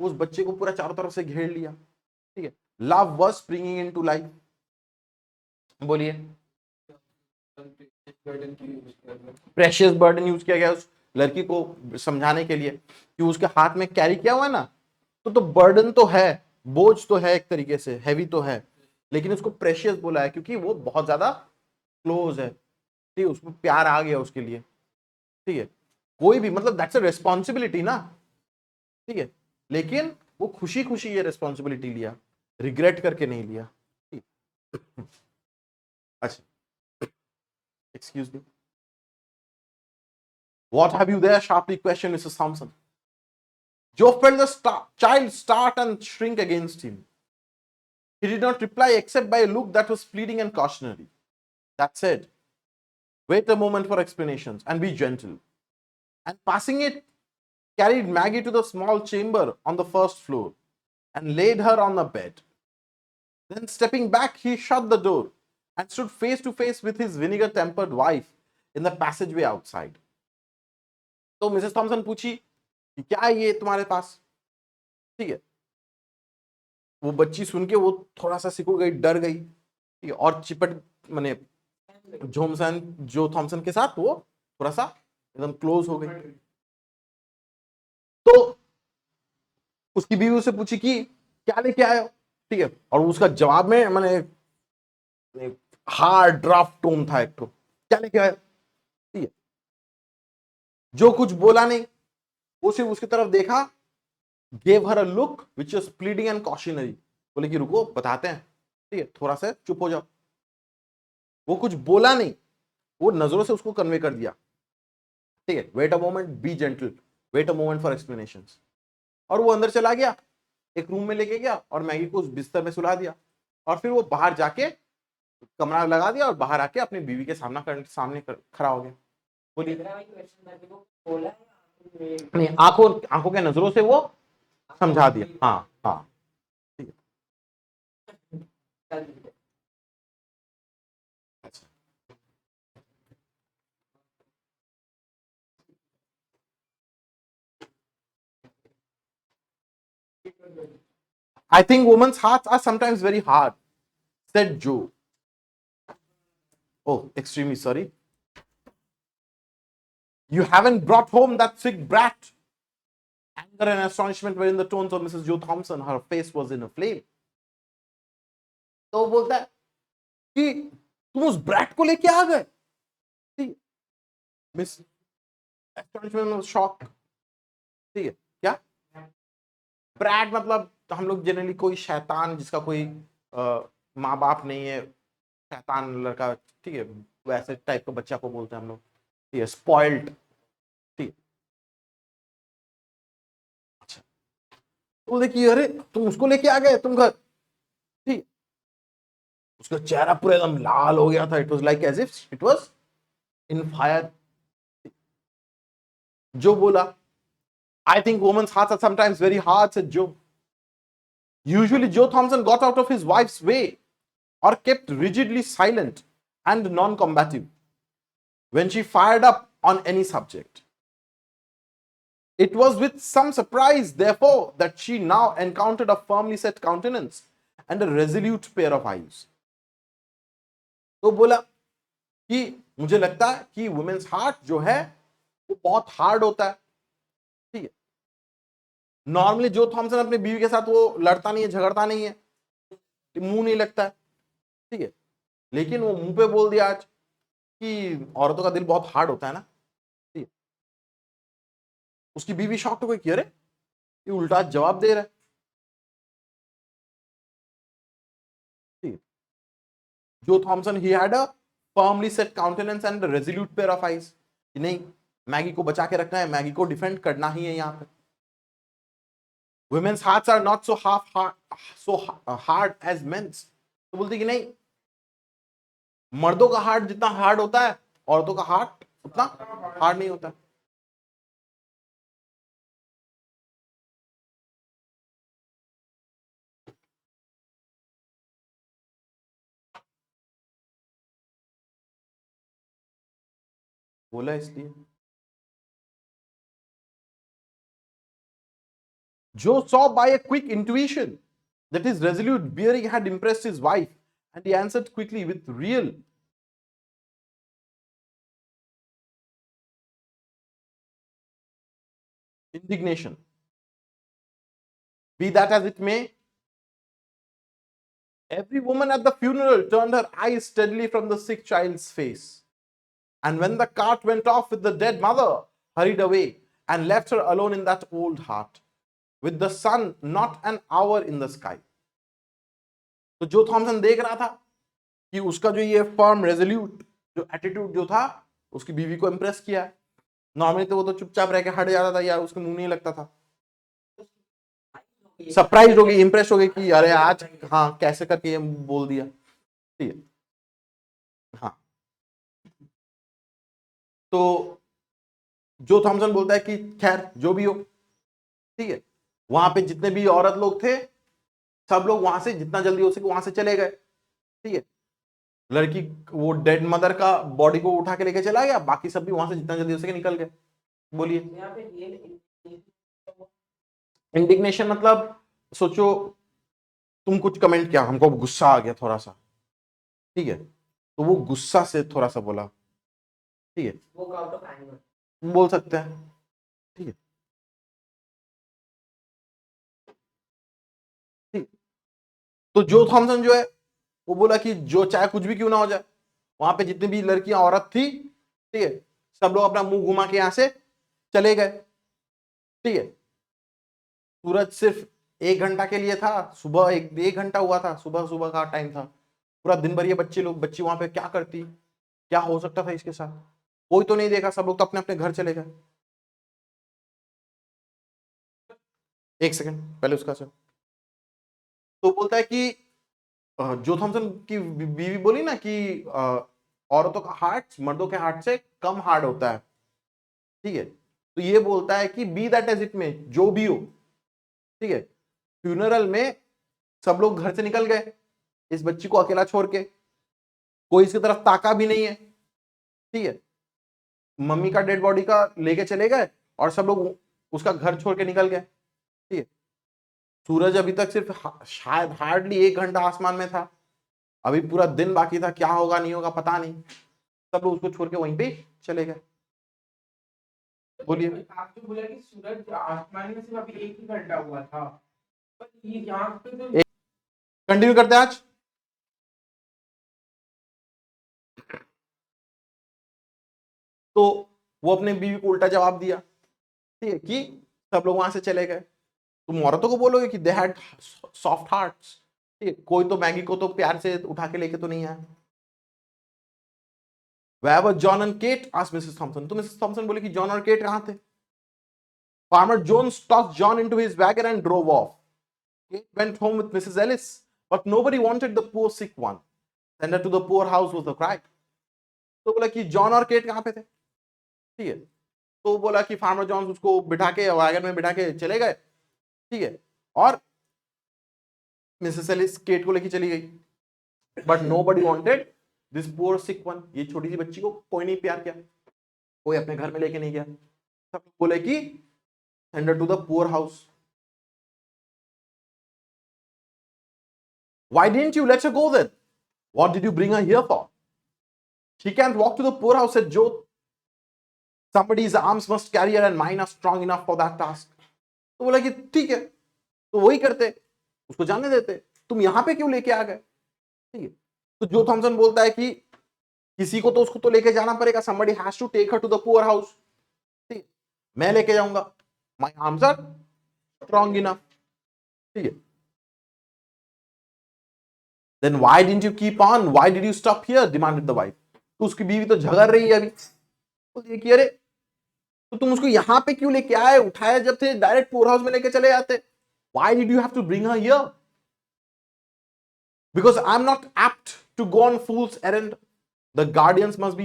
उस बच्चे को पूरा चारों तरफ से घेर लिया, ठीक है। Love was springing into life. बोलिए। प्रेशियस बर्डन यूज किया गया उस लड़की को समझाने के लिए कि उसके हाथ में कैरी किया हुआ है ना, तो बर्डन तो है, बोझ तो है, एक तरीके से हैवी तो है, लेकिन उसको प्रेशियस बोला है क्योंकि वो बहुत ज्यादा क्लोज है, ठीक है, उसको प्यार आ गया उसके लिए, ठीक है। कोई भी मतलब दैट्स अ रिस्पॉन्सिबिलिटी ना, ठीक है, लेकिन वो खुशी खुशी ये रिस्पॉन्सिबिलिटी लिया, रिग्रेट करके नहीं लिया, ठीक। अच्छा, excuse me, what have you there, sharply questioned Mrs. Thompson. Joe felt the child start and shrink against him. He did not reply except by a look that was pleading and cautionary. That said, wait a moment for explanations and be gentle. And passing it, carried Maggie to the small chamber on the first floor and laid her on the bed. Then, stepping back, he shut the door and stood face to face with his vinegar tempered wife in the passageway outside. तो मिसेस थॉमसन पूछी कि क्या है ये तुम्हारे पास, ठीक है। वो बच्ची सुन के वो थोड़ा सा सिकुड़ गई, डर गई, ठीक है, और चिपट माने जोमसन जो थॉमसन के साथ वो थोड़ा सा एकदम क्लोज हो गई। तो उसकी बीवी उससे पूछी कि क्या लेके आए हो, ठीक है, और उसका जवाब में माने हार्ड ड्राफ्ट टोन था, एक तो क्या लेके आए, ठीक है। जो कुछ बोला नहीं, वो सिर्फ उसकी तरफ देखा, gave her a look which was pleading and cautionary, बोले कि रुको बताते हैं, ठीक है, थोड़ा सा चुप हो जाओ। वो कुछ बोला नहीं, वो नजरों से उसको कन्वे कर दिया, ठीक है, wait a moment, be gentle, wait a moment for explanations. और वो अंदर चला गया, एक रूम में लेके गया और मैगी को उस बिस्तर में सुला दिया, और फिर वो बाहर जाके कमरा लगा दिया और बाहर आके अपनी बीवी के सामने खड़ा हो गया। बोलिए। नहीं, आंखों आंखों के नजरों से वो समझा दिया, हाँ हाँ, ठीक है। अच्छा, I think women's hearts are sometimes very hard, said Joe. Oh, extremely sorry. You haven't brought home that sick brat. Anger and astonishment were in the tones of Mrs. Joe Thompson. Her face was in a flame. तो वो बोलता है कि तुम उस ब्रैट को लेके आ गए, ठीक, मिस एस्टोनिशमेंट, शॉक, ठीक है। क्या ब्रैट मतलब हम लोग जनरली कोई शैतान जिसका कोई माँ बाप नहीं है, शैतान लड़का, ठीक है, वैसे टाइप का बच्चा को बोलते हैं हम लोग, ठीक है, स्पॉइल्ड, ठीक। अच्छा, तो देखिए, अरे तुम उसको लेके आ गए तुम घर, ठीक। उसका चेहरा पूरा एकदम लाल हो गया था, it was like as if it was in fire. जो बोला, I think women's hearts are sometimes very hard, said Joe. Usually, Joe Thompson got out of his wife's way or kept rigidly silent and non-combative when she fired up on any subject. It was with some surprise, therefore, that she now encountered a firmly set countenance and a resolute pair of eyes. तो बोला कि मुझे लगता है कि वुमेन्स हार्ट जो है वो बहुत हार्ड होता है, ठीक है। नॉर्मली जो थॉमसन अपने बीवी के साथ वो लड़ता नहीं है, झगड़ता नहीं है, मुंह नहीं लगता है, ठीक है। लेकिन वो मुंह पे बोल दिया आज कि औरतों का दिल बहुत हार्ड होता है ना, ठीक है। उसकी बीवी शॉक्ड हो गई कि अरे ये उल्टा जवाब दे रहा है, ठीक है। Joe Thomson he had a firmly set countenance and resolute pair of eyes कि नहीं, मैगी को बचा के रखना है, मैगी को डिफेंड करना ही है यहाँ पे। Women's hearts are not so hard as men's. तो बोलती कि नहीं, मर्दों का हार्ट जितना हार्ड होता है औरतों का हार्ट उतना हार्ड नहीं होता। बोला इसलिए Joe saw by a quick intuition that his resolute bearing had impressed his wife, and he answered quickly with real indignation. Be that as it may, every woman at the funeral turned her eyes steadily from the sick child's face, and when the cart went off with the dead mother, hurried away and left her alone in that old heart, with the sun not an hour in the sky. तो जो थॉमसन देख रहा था कि उसका जो ये फर्म रेजोल्यूट जो एटीट्यूड जो था उसकी बीवी को इंप्रेस किया। नॉर्मली तो वो तो चुपचाप रह के हट जाता था या उसके मुंह नहीं लगता था। सरप्राइज हो गई, इंप्रेस हो गई कि अरे आज हाँ कैसे करके ये बोल दिया, ठीक है। हाँ, तो जो थॉमसन बोलता है कि खैर जो भी हो, ठीक है। वहां पे जितने भी औरत लोग थे सब लोग वहां से जितना जल्दी हो सके वहां से चले गए, ठीक है। लड़की वो डेड मदर का बॉडी को उठा के लेके चला गया, बाकी सब भी वहां से जितना जल्दी हो सके निकल गए। बोलिए। इंडिग्नेशन मतलब सोचो तुम कुछ कमेंट किया, हमको गुस्सा आ गया थोड़ा सा, ठीक है, तो वो गुस्सा से थोड़ा सा बोला, ठीक है, बोल सकते हैं, ठीक है, ठीक। तो जो थॉमसन जो है वो बोला कि जो चाहे कुछ भी क्यों ना हो जाए, वहां पे जितनी भी लड़कियां औरत थी, ठीक है, सब लोग अपना मुंह घुमा के यहां से चले गए, ठीक है। सूरज सिर्फ 1 घंटा के लिए था, सुबह एक घंटा हुआ था, सुबह सुबह का टाइम था। पूरा दिन भर ये बच्ची वहां पे क्या करती, क्या हो सकता था इसके साथ, कोई तो नहीं देखा, सब लोग तो अपने अपने घर चले गए। एक सेकंड पहले उसका सर तो बोलता है कि जो थॉमसन की बीवी बोली ना कि औरतों का हार्ट मर्दों के हार्ट से कम हार्ड होता है, ठीक है। तो ये बोलता है कि बी दैट एज इट में, जो भी हो, ठीक है। फ्यूनरल में सब लोग घर से निकल गए, इस बच्ची को अकेला छोड़ के, कोई इसकी तरफ ताका भी नहीं है, ठीक है। मम्मी का डेड बॉडी का लेके चले गए और सब लोग उसका घर छोड़ के निकल गए, ठीक है। सूरज अभी तक सिर्फ शायद हार्डली 1 घंटा आसमान में था, अभी पूरा दिन बाकी था, क्या होगा नहीं होगा पता नहीं, सब लोग उसको छोड़ के वहीं पे चले गए। बोलिए। आप तो बोला कि सूरज आसमान में सिर्फ अभी 1 ही घंटा हुआ था, पर ये यहाँ पे तो कंटिन्यू करते हैं आज। तो वो अपने बीवी को उल्टा जवाब दिया, ठीक है, कि सब लोग वहां से चले गए। तुम औरतों को बोलोगे कि दे हैड सॉफ्ट हार्ट्स, ठीक है, कोई तो मैगी को तो प्यार से उठा के लेके तो नहीं आया। Where were John and Kate? asked Mrs. Thompson. तो मिसेस थॉमसन बोले कि जॉन और केट कहां थे? Farmer Jones tossed John into his wagon and drove off. Kate went home with Mrs. Ellis, but nobody wanted the poor sick one. Send her to the poor house was the cry. तो बोला कि जॉन और केट कहां पे थे, ठीक है। तो बोला कि फार्मर जॉन्स उसको बिठा के वैगन में बिठा के चले गए, ठीक है, और मिसेस एलिस केट को लेके चली गई। But nobody wanted this poor sick one. ये छोटी सी बच्ची को कोई नहीं प्यार किया, कोई अपने घर में लेके नहीं गया, सब बोले कि send her to the poor house. Why didn't you let her go then? What did you bring her here for? She can't walk to the poor house, said Jyot. Somebody's arms must carry her and mine are strong enough for that task. तो बोला कि ठीक है, तो वही करते, उसको जाने देते, तुम यहां पे क्यों लेके आ गए? ठीक है, तो जो थॉमसन बोलता है कि किसी को तो उसको तो लेके जाना पड़ेगा, somebody has to take her to the poor house. ठीक है, मैं लेके जाऊंगा, my arms are strong enough. ठीक है, then why didn't you keep on? Why did you stop here? Demanded the wife. तो उसकी बीवी तो झगड़ रही है अभी, बोलती है कि अरे तो तुम उसको यहां पे क्यों लेके आए, उठाया जब थे डायरेक्ट पोर हाउस में लेके चले जाते. Why did you have to bring her here? Because I'm not apt to go on fool's errand. The guardians must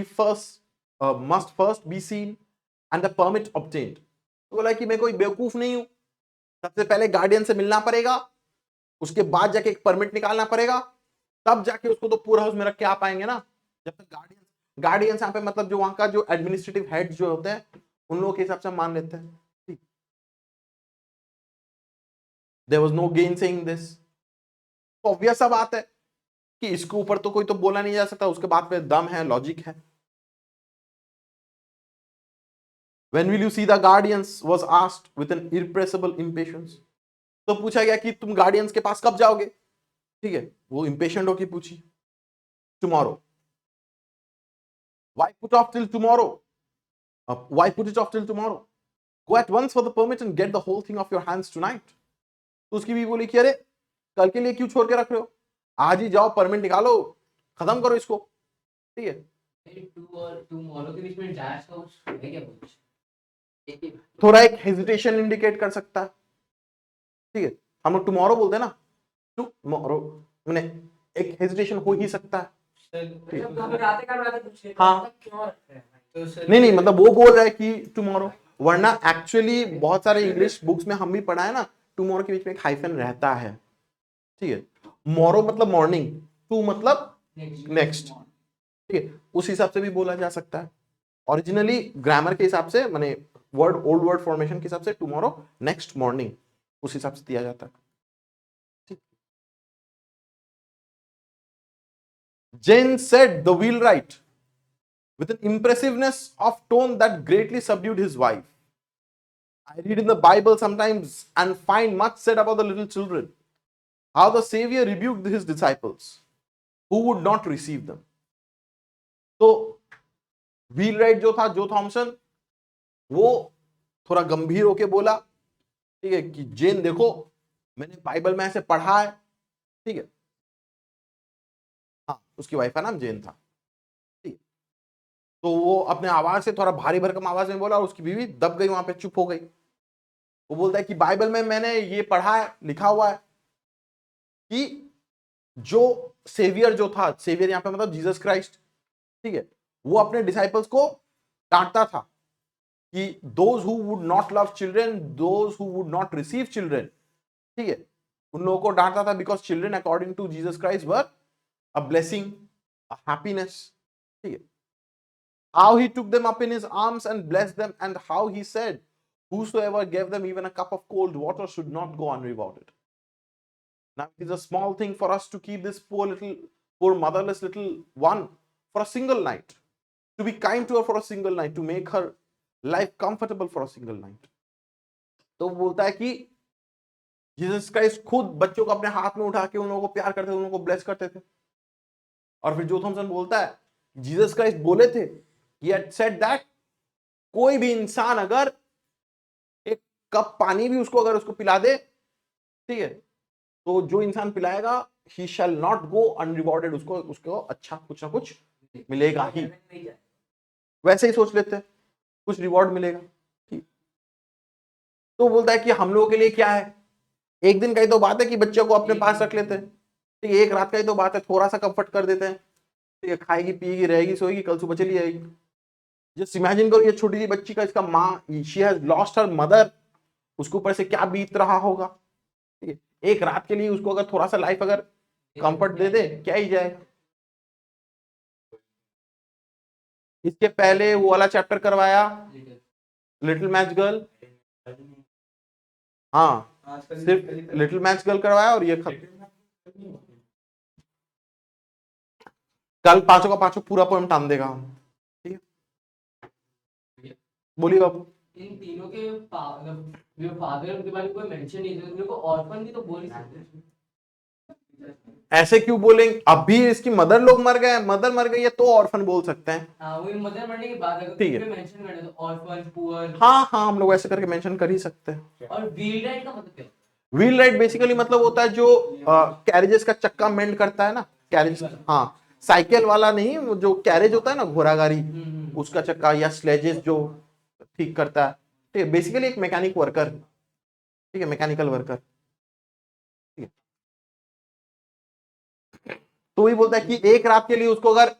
first be seen and the permit obtained. तो बोला कि मैं कोई बेवकूफ नहीं हूं, सबसे पहले गार्डियन से मिलना पड़ेगा, उसके बाद जाके एक परमिट निकालना पड़ेगा, तब जाके उसको तो पूरा हाउस में रख के आ पाएंगे ना. जब तक गार्डियंस यहाँ पे मतलब जो वहां का जो एडमिनिस्ट्रेटिव हेड जो होते हैं उन लोगों के हिसाब से हम मान लेते हैं. There was no gainsaying this. तो ऑब्वियस सा बात है कि इसके ऊपर तो कोई तो बोला नहीं जा सकता, उसके बाद पे दम है, लॉजिक है. When will you see the guardians was asked with an irrepressible impatience. तो पूछा गया कि तुम गार्डियंस के पास कब जाओगे. ठीक है, वो impatient होके पूछी. Tomorrow. Why put off till tomorrow? Why put it off till tomorrow? Go at once for the permit and get the whole thing off your hands tonight. तो उसकी भी बोली कि अरे कल के लिए क्यों छोड़ के रख रहे हो, आज ही जाओ, परमिट निकालो, खत्म करो इसको. ठीक है, टुमारो के बीच में डैश का कुछ है क्या कुछ? थोड़ा एक हेजिटेशन इंडिकेट कर सकता है. ठीक है, हम लोग टुमारो बोलते हैं ना, टुमारो मैंने एक हेजिटेशन हो ही सकता है. हाँ, नहीं मतलब वो बोल रहा है कि टुमारो, वरना एक्चुअली बहुत सारे इंग्लिश बुक्स में हम भी पढ़ा है ना, टुमारो के बीच में एक हाइफन रहता है. ठीक है, मोरो मतलब मॉर्निंग, टू मतलब नेक्स्ट. ठीक है, उस हिसाब से भी बोला जा सकता है. ओरिजिनली ग्रामर के हिसाब से माने वर्ड ओल्ड वर्ड फॉर्मेशन के हिसाब से टुमारो नेक्स्ट मॉर्निंग उस हिसाब से दिया जाता है. Jane said the wheelwright with an impressiveness of tone that greatly subdued his wife. I read in the Bible sometimes and find much said about the little children, how the Savior rebuked his disciples who would not receive them. तो व्हीलराइट जो था, जो थॉमसन, वो थोड़ा गंभीर होके बोला, ठीक है, कि जेन देखो मैंने बाइबल में ऐसे पढ़ा है. ठीक है, हाँ, उसकी वाइफ का नाम जेन था. ठीक है, तो वो अपने आवाज से थोड़ा भारी भरकम आवाज में बोला और उसकी बीवी दब गई, वहां पे चुप हो गई. वो बोलता है कि बाइबल में मैंने ये पढ़ा है, लिखा हुआ है कि जो सेवियर जो था, सेवियर यहां पे मतलब जीसस क्राइस्ट, ठीक है, वो अपने डिसाइपल्स को डांटता था कि those who would not love children, those who would not receive children. ठीक है, उन लोगों को डांटता था because children according to Jesus Christ were a blessing, a happiness. How he took them up in his arms and blessed them, and how he said, whosoever gave them even a cup of cold water should not go unrewarded. Now it is a small thing for us to keep this poor motherless little one for a single night, to be kind to her for a single night, to make her life comfortable for a single night. तो बोलता है कि जीसस क्राइस्ट खुद बच्चों को अपने हाथ में उठा के उन लोगों को प्यार करते थे, उन लोगों को ब्लेस करते थे. और फिर जो थॉमसन बोलता है जीसस क्राइस्ट बोले थे, he had said that कोई भी इंसान अगर एक कप पानी भी उसको अगर उसको पिला दे, ठीक है, तो जो इंसान पिलाएगा he shall not go unrewarded, उसको अच्छा कुछ ना कुछ मिलेगा ही. वैसे ही सोच लेते हैं कुछ रिवॉर्ड मिलेगा. ठीक, तो बोलता है कि हम लोगों के लिए क्या है, एक दिन का ही तो बात है कि बच्चे को अपने पास रख लेते हैं. ठीक है, एक रात का ही तो बात है, थोड़ा सा कंफर्ट कर देते हैं. ठीक है, खाएगी पिएगी रहेगी सोएगी, कल सुबह चली जाएगी. जस्ट इमेजिन करो ये छोटी सी बच्ची का, इसका माँ, she has lost her mother, उसके ऊपर से क्या बीत रहा होगा. ठीक है, एक रात के लिए उसको अगर थोड़ा सा लाइफ अगर कंफर्ट दे दे, क्या ही जाएगा। इसके पहले वो वाला चैप्टर करवाया, लिटिल मैच गर्ल, हाँ सिर्फ लिटिल मैच गर्ल करवाया और ये खत्म। कल पांचों का पांचों पूरा पोएम टान देगा हम, ठीक है। बोलिए बाबू। इन तीनों के मतलब जो फादर उनके बारे में कोई मेंशन नहीं है, उनको ऑर्फन भी तो बोल ही सकते हैं। ऐसे क्यों बोलेंगे, अभी इसकी मदर लोग मर गए, मदर मर गई है तो ऑर्फन बोल सकते हैं। हाँ, वही मदर मरने के बाद अगर ठीक है। उनके मेंशन करना तो ऑर्फन, पुअर। हाँ हाँ, हम लोग ऐसे करके मेंशन कर ही सकते हैं। और व्हील राइट का मतलब क्या है? व्हील राइट बेसिकली मतलब होता है जो कैरेजेस का चक्का मेंड करता है ना, कैरेज, हाँ साइकिल वाला नहीं, वो जो कैरेज होता है ना घोड़ा गाड़ी, उसका चक्का, या स्लेजेस जो ठीक करता है, ठीक है, बेसिकली एक मैकेनिक वर्कर, ठीक है, मैकेनिकल वर्कर, ठीक है। तो वही बोलता है कि एक रात के लिए उसको अगर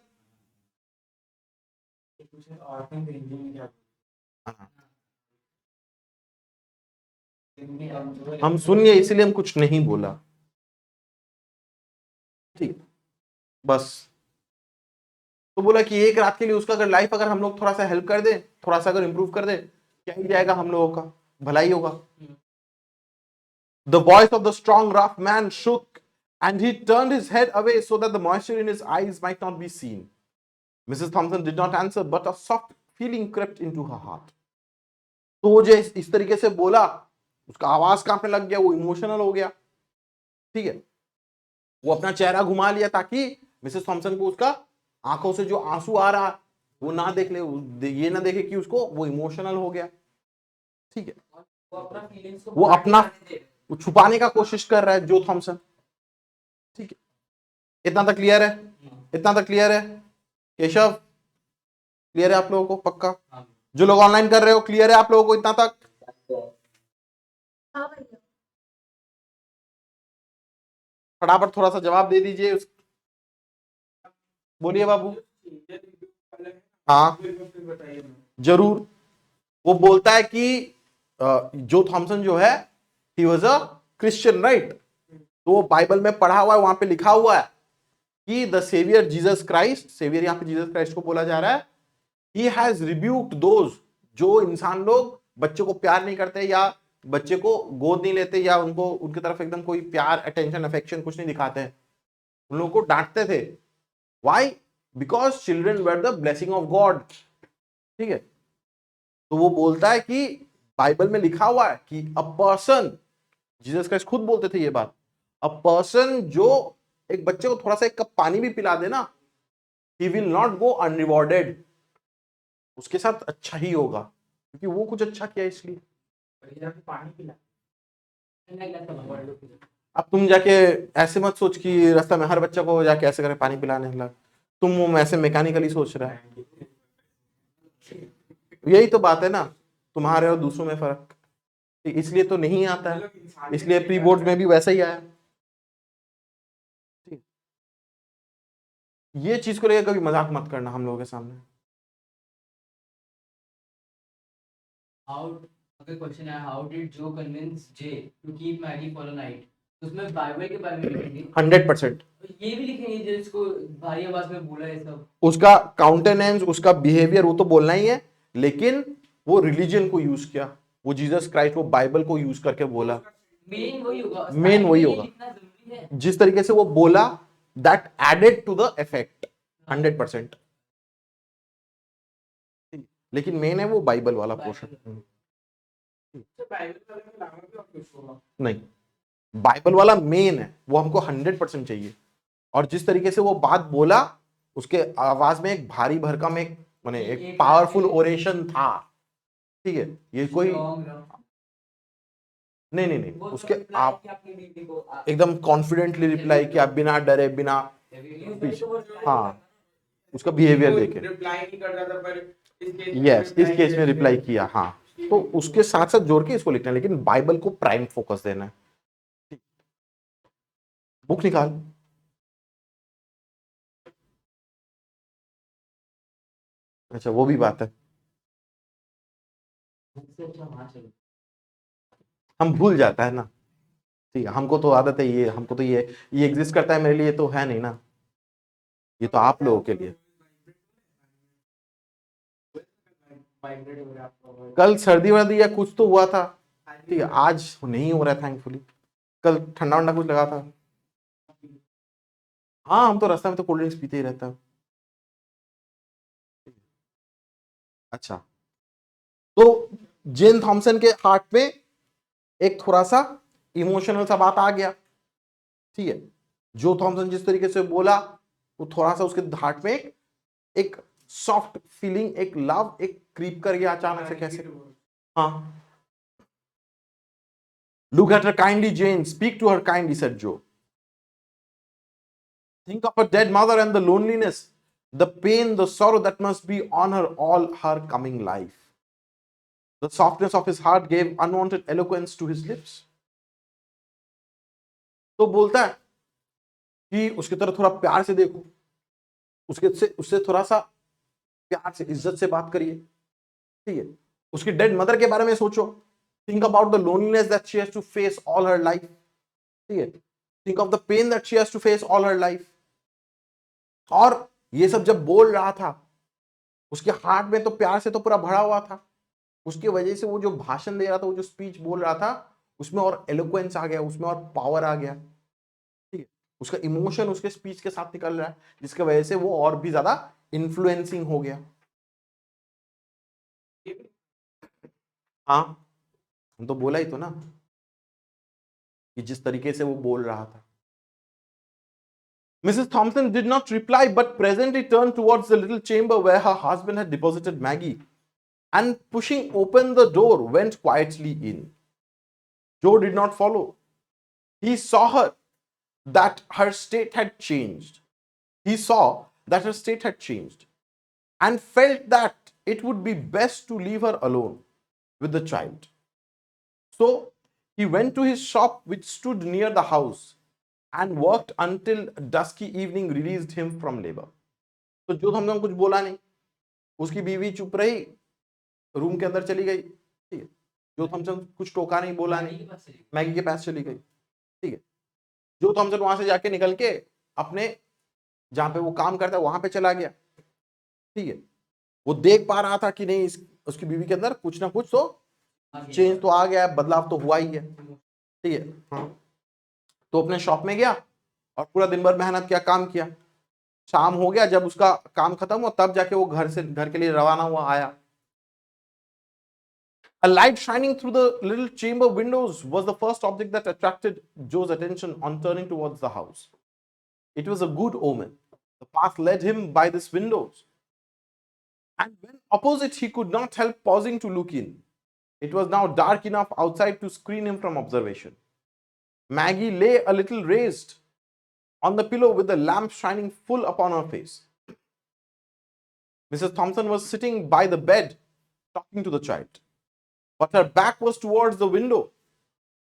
हम सुन गए इसलिए हम कुछ नहीं बोला, ठीक, बस। तो बोला कि एक रात के लिए उसका अगर लाइफ अगर हम लोग थोड़ा सा हेल्प कर दे, थोड़ा सा अगर इंप्रूव कर दे, क्या ही जाएगा, हम लोगों का भलाई होगा। The voice of the strong rough man shook and he turned his head away so that the moisture in his eyes might not be seen. Mrs. Thompson did not answer, but a soft feeling crept into her heart. तो वो जो इस तरीके से बोला, उसका आवाज कांपने लग गया, वो इमोशनल हो गया, ठीक है। वो अपना चेहरा घुमा लिया ताकि मिसेस थॉमसन को उसका आंखों से जो आंसू आ रहा वो ना देख ले, ये ना देखे कि उसको वो इमोशनल हो गया, ठीक है। वो अपना फीलिंग्स को वो अपना वो छुपाने का कोशिश कर रहा है जो थॉमसन, ठीक है। इतना तक क्लियर है, इतना तक क्लियर है केशव, क्लियर है आप लोगों को पक्का? जो लोग ऑनलाइन कर रहे हो क्लियर है आप लोगों को इतना तक? फटाफट थोड़ा सा जवाब दे दीजिए। बोलिए बाबू। हाँ जरूर। वो बोलता है कि जो थॉमसन जो है he was a Christian, right. तो वो बाइबल में पढ़ा हुआ है, वहां पे लिखा हुआ है कि the saviour Jesus Christ, saviour यहाँ पे जीसस क्राइस्ट को बोला जा रहा है, ही हैज रिब्यूक्ड दोज, जो इंसान लोग बच्चों को प्यार नहीं करते या बच्चे को गोद नहीं लेते या उनको उनकी तरफ एकदम कोई प्यार, अटेंशन, अफेक्शन कुछ नहीं दिखाते हैं, उन लोगों को डांटते थे। Why? Because children were the blessing of God, ठीक है। तो वो बोलता है कि बाइबल में लिखा हुआ है कि अ पर्सन, जीसस क्राइस्ट खुद बोलते थे ये बात, अ पर्सन जो एक बच्चे को थोड़ा सा एक कप पानी भी पिला दे ना, ही विल नॉट गो अनरिवॉर्डेड, उसके साथ अच्छा ही होगा क्योंकि वो कुछ अच्छा किया इसलिए। पानी पिला। अब तुम जाके ऐसे मत सोच कि रास्ता में हर बच्चा को जाके ऐसे करे पानी पिलाने लगा, तुम वो ऐसे मैकेनिकली सोच रहा है। यही तो बात है ना, तुम्हारे और दूसरों में फर्क, इसलिए तो नहीं आता है, इसलिए प्री बोर्ड में भी वैसा ही आया। ये चीज को लेकर कभी मजाक मत करना हम लोगों के सामने। हाउ, अगर क्वेश्चन है how did Joe convince J to keep Maggie for a night, उसमें बाइबल के बारे में लिखेंगे 100%। ये भी लिखेंगे जो इसको भारी आवाज में बोला है सब, उसका काउंटेनेंस, उसका बिहेवियर वो तो बोलना ही है, लेकिन वो रिलीजन को यूज किया, वो जीसस क्राइस्ट, वो बाइबल को यूज करके बोला। मेन वही होगा, मेन वही होगा, लिखना जरूरी है। जिस तरीके से वो बोला that added to the effect 100%। लेकिन मेन है वो बाइबल वाला पोर्शन। नहीं, बाइबल वाला मेन है, वो हमको 100% चाहिए। और जिस तरीके से वो बात बोला, उसके आवाज में एक भारी भरकम, एक माने एक पावरफुल ओरेशन था, ठीक है। ये कोई नहीं नहीं नहीं, उसके आप एकदम कॉन्फिडेंटली रिप्लाई किया, बिना डरे, बिना हाँ, उसका बिहेवियर देखे, रिप्लाई नहीं कर रहा था पर यस इस केस में रिप्लाई किया, हाँ। तो उसके साथ साथ जोड़ के इसको लिखना है, लेकिन बाइबल को प्राइम फोकस देना है। बुक निकाल। अच्छा वो भी बात है, हम भूल जाता है ना, ठीक है, हमको तो आदत है ये, हमको तो ये एग्जिस्ट करता है, मेरे लिए तो है नहीं ना, ये तो आप लोगों के लिए। वाइब्रेट हो रहा है आपका। कल सर्दी वर्दी या कुछ तो हुआ था, ठीक है, आज नहीं हो रहा है थैंकफुली। कल ठंडा वंडा कुछ लगा था। हाँ, हम तो रास्ते में तो कोल्ड ड्रिंक्स पीते ही रहता है। अच्छा, तो जेन थॉमसन के हार्ट में एक थोड़ा सा इमोशनल सा बात आ गया, ठीक है। जो थॉमसन जिस तरीके से बोला, वो थोड़ा सा उसके हार्ट में एक सॉफ्ट फीलिंग, एक लव, एक क्रीप कर गया अचानक से। कैसे? हाँ, look at her kindly, Jane. Speak to her kindly, said Joe. Think of her dead mother and the loneliness, the pain, the sorrow that must be on her all her coming life. The softness of his heart gave unwanted eloquence to his lips. तो बोलता है कि उसकी तरफ थोड़ा प्यार से देखो, उससे थोड़ा सा प्यार से, इज्जत से बात करिए, ठीक है। उसकी डेड मदर के बारे में सोचो। Think about the loneliness that she has to face all her life. ठीक है, think of the pain that she has to face all her life. और ये सब जब बोल रहा था, उसके हार्ट में तो प्यार से तो पूरा भरा हुआ था। उसकी वजह से वो जो भाषण दे रहा था, वो जो स्पीच बोल रहा था, उसमें और एलोक्वेंस आ गया, उसमें और पावर आ गया, ठीक है। उसका इमोशन उसके स्पीच के साथ निकल रहा है, जिसकी वजह से वो और भी ज्यादा इन्फ्लुएंसिंग हो गया। हाँ, हम तो बोला ही तो ना कि जिस तरीके से वो बोल रहा था। Mrs. Thompson did not reply, but presently turned towards the little chamber where her husband had deposited Maggie, and pushing open the door, went quietly in. Joe did not follow. He saw that her state had changed. He saw that her state had changed, and felt that it would be best to leave her alone with the child. So he went to his shop, which stood near the house, and worked until dusky evening released him from labor. तो जो थॉमसन कुछ बोला नहीं, उसकी बीवी चुप रही, रूम के अंदर चली गई, ठीक है। जो थॉमसन कुछ टोका नहीं, बोला नहीं, मैगी के पास चली गई, ठीक है। जो थॉमसन वहां से जाके निकल के अपने जहां पे वो काम करता है वहां पे चला गया, ठीक है। वो देख पा रहा था कि नहीं, उसकी बीवी के अंदर कुछ ना कुछ तो चेंज तो आ गया है, बदलाव तो हुआ ही है, ठीक है। हाँ, तो अपने शॉप में गया और पूरा दिन भर मेहनत किया, काम किया। शाम हो गया, जब उसका काम खत्म हुआ तब जाके वो घर के लिए रवाना हुआ, आया। A light shining through the little chamber windows was the first object that attracted Joe's attention on turning towards the house. It was a good omen. The path led him by these windows, and when opposite, he could not help pausing to look in. It was now dark enough outside to screen him from observation. Maggie lay a little raised on the pillow with the lamp shining full upon her face. Mrs. Thompson was sitting by the bed talking to the child, but her back was towards the window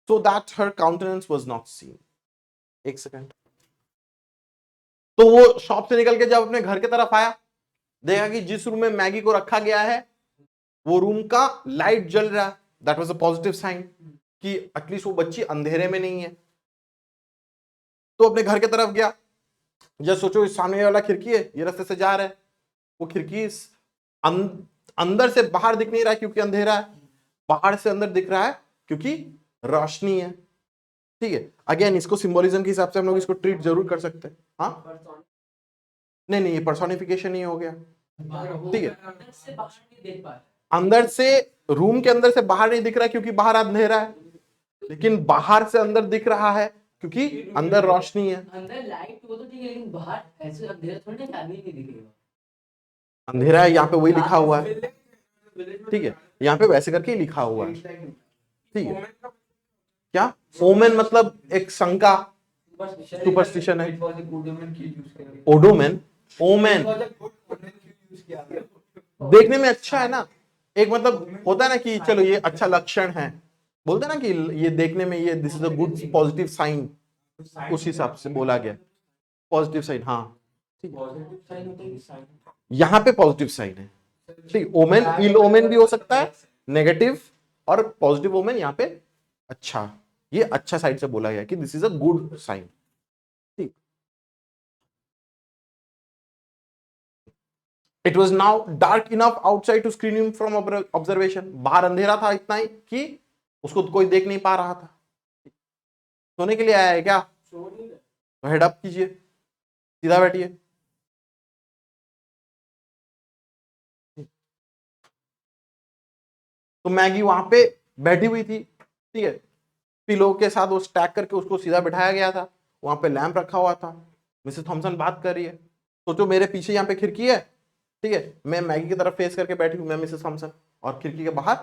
so that her countenance was not seen. एक सेकंड। तो वो शॉप से निकल के जब अपने घर की तरफ आया, देखा कि जिस रूम में मैगी को रखा गया है वो रूम का लाइट जल रहा है। That was a positive sign कि एटलीस्ट वो बच्ची अंधेरे में नहीं है। तो अपने घर की तरफ गया, जब सोचो इस सामने वाला खिड़की है, ये रास्ते से जा रहा है, वो खिड़की अंदर से बाहर दिख नहीं रहा है क्योंकि अंधेरा है, बाहर से अंदर दिख रहा है क्योंकि रोशनी है, ठीक है। अगेन इसको सिंबोलिज्म के हिसाब से हम लोग इसको ट्रीट जरूर कर सकते हैं। हाँ, नहीं, ये पर्सोनिफिकेशन नहीं हो गया, ठीक है। अंदर से रूम के अंदर से बाहर नहीं दिख रहा है क्योंकि बाहर अंधेरा है, लेकिन बाहर से अंदर दिख रहा है क्योंकि अंदर रोशनी है। अंदर लाइट वो तो ठीक है, लेकिन बाहर ऐसे अंधेरा थोड़ी ना, आदमी नहीं दिखेगा। अंधेरा है, यहाँ पे वही लिखा हुआ है, ठीक है। यहाँ पे वैसे करके ही लिखा हुआ है, ठीक है। क्या ओमेन मतलब एक शंका, सुपरस्टिशन है। ओडोमेन, ओमेन देखने में अच्छा है ना, एक मतलब होता है ना कि चलो ये अच्छा लक्षण है, बोलते हैं ना कि ये देखने में ये this is a good positive sign, उस हिसाब से बोला गया पॉजिटिव साइन। हाँ, यहाँ पे पॉजिटिव साइन है, ठीक। ओमेन इल ओमेन भी हो सकता है, नेगेटिव, और पॉजिटिव ओमेन यहाँ पे अच्छा, ये अच्छा साइड से बोला गया कि this is a good sign. ठीक, it was now dark enough outside to screen him from observation, बाहर अंधेरा था इतना ही कि उसको कोई देख नहीं पा रहा था। सोने के लिए आया है क्या? तो हेड अप कीजिए, सीधा बैठिए। तो मैगी वहां पे बैठी हुई थी, ठीक है, पिलो के साथ वो स्टैक करके उसको सीधा बिठाया गया था, वहां पे लैंप रखा हुआ था। मिसेस थॉमसन बात कर रही है, सोचो मेरे पीछे यहाँ पे खिड़की है, ठीक है, मैं मैगी की तरफ फेस करके बैठी हूँ, मैं मिसेस थॉमसन, और खिड़की के बाहर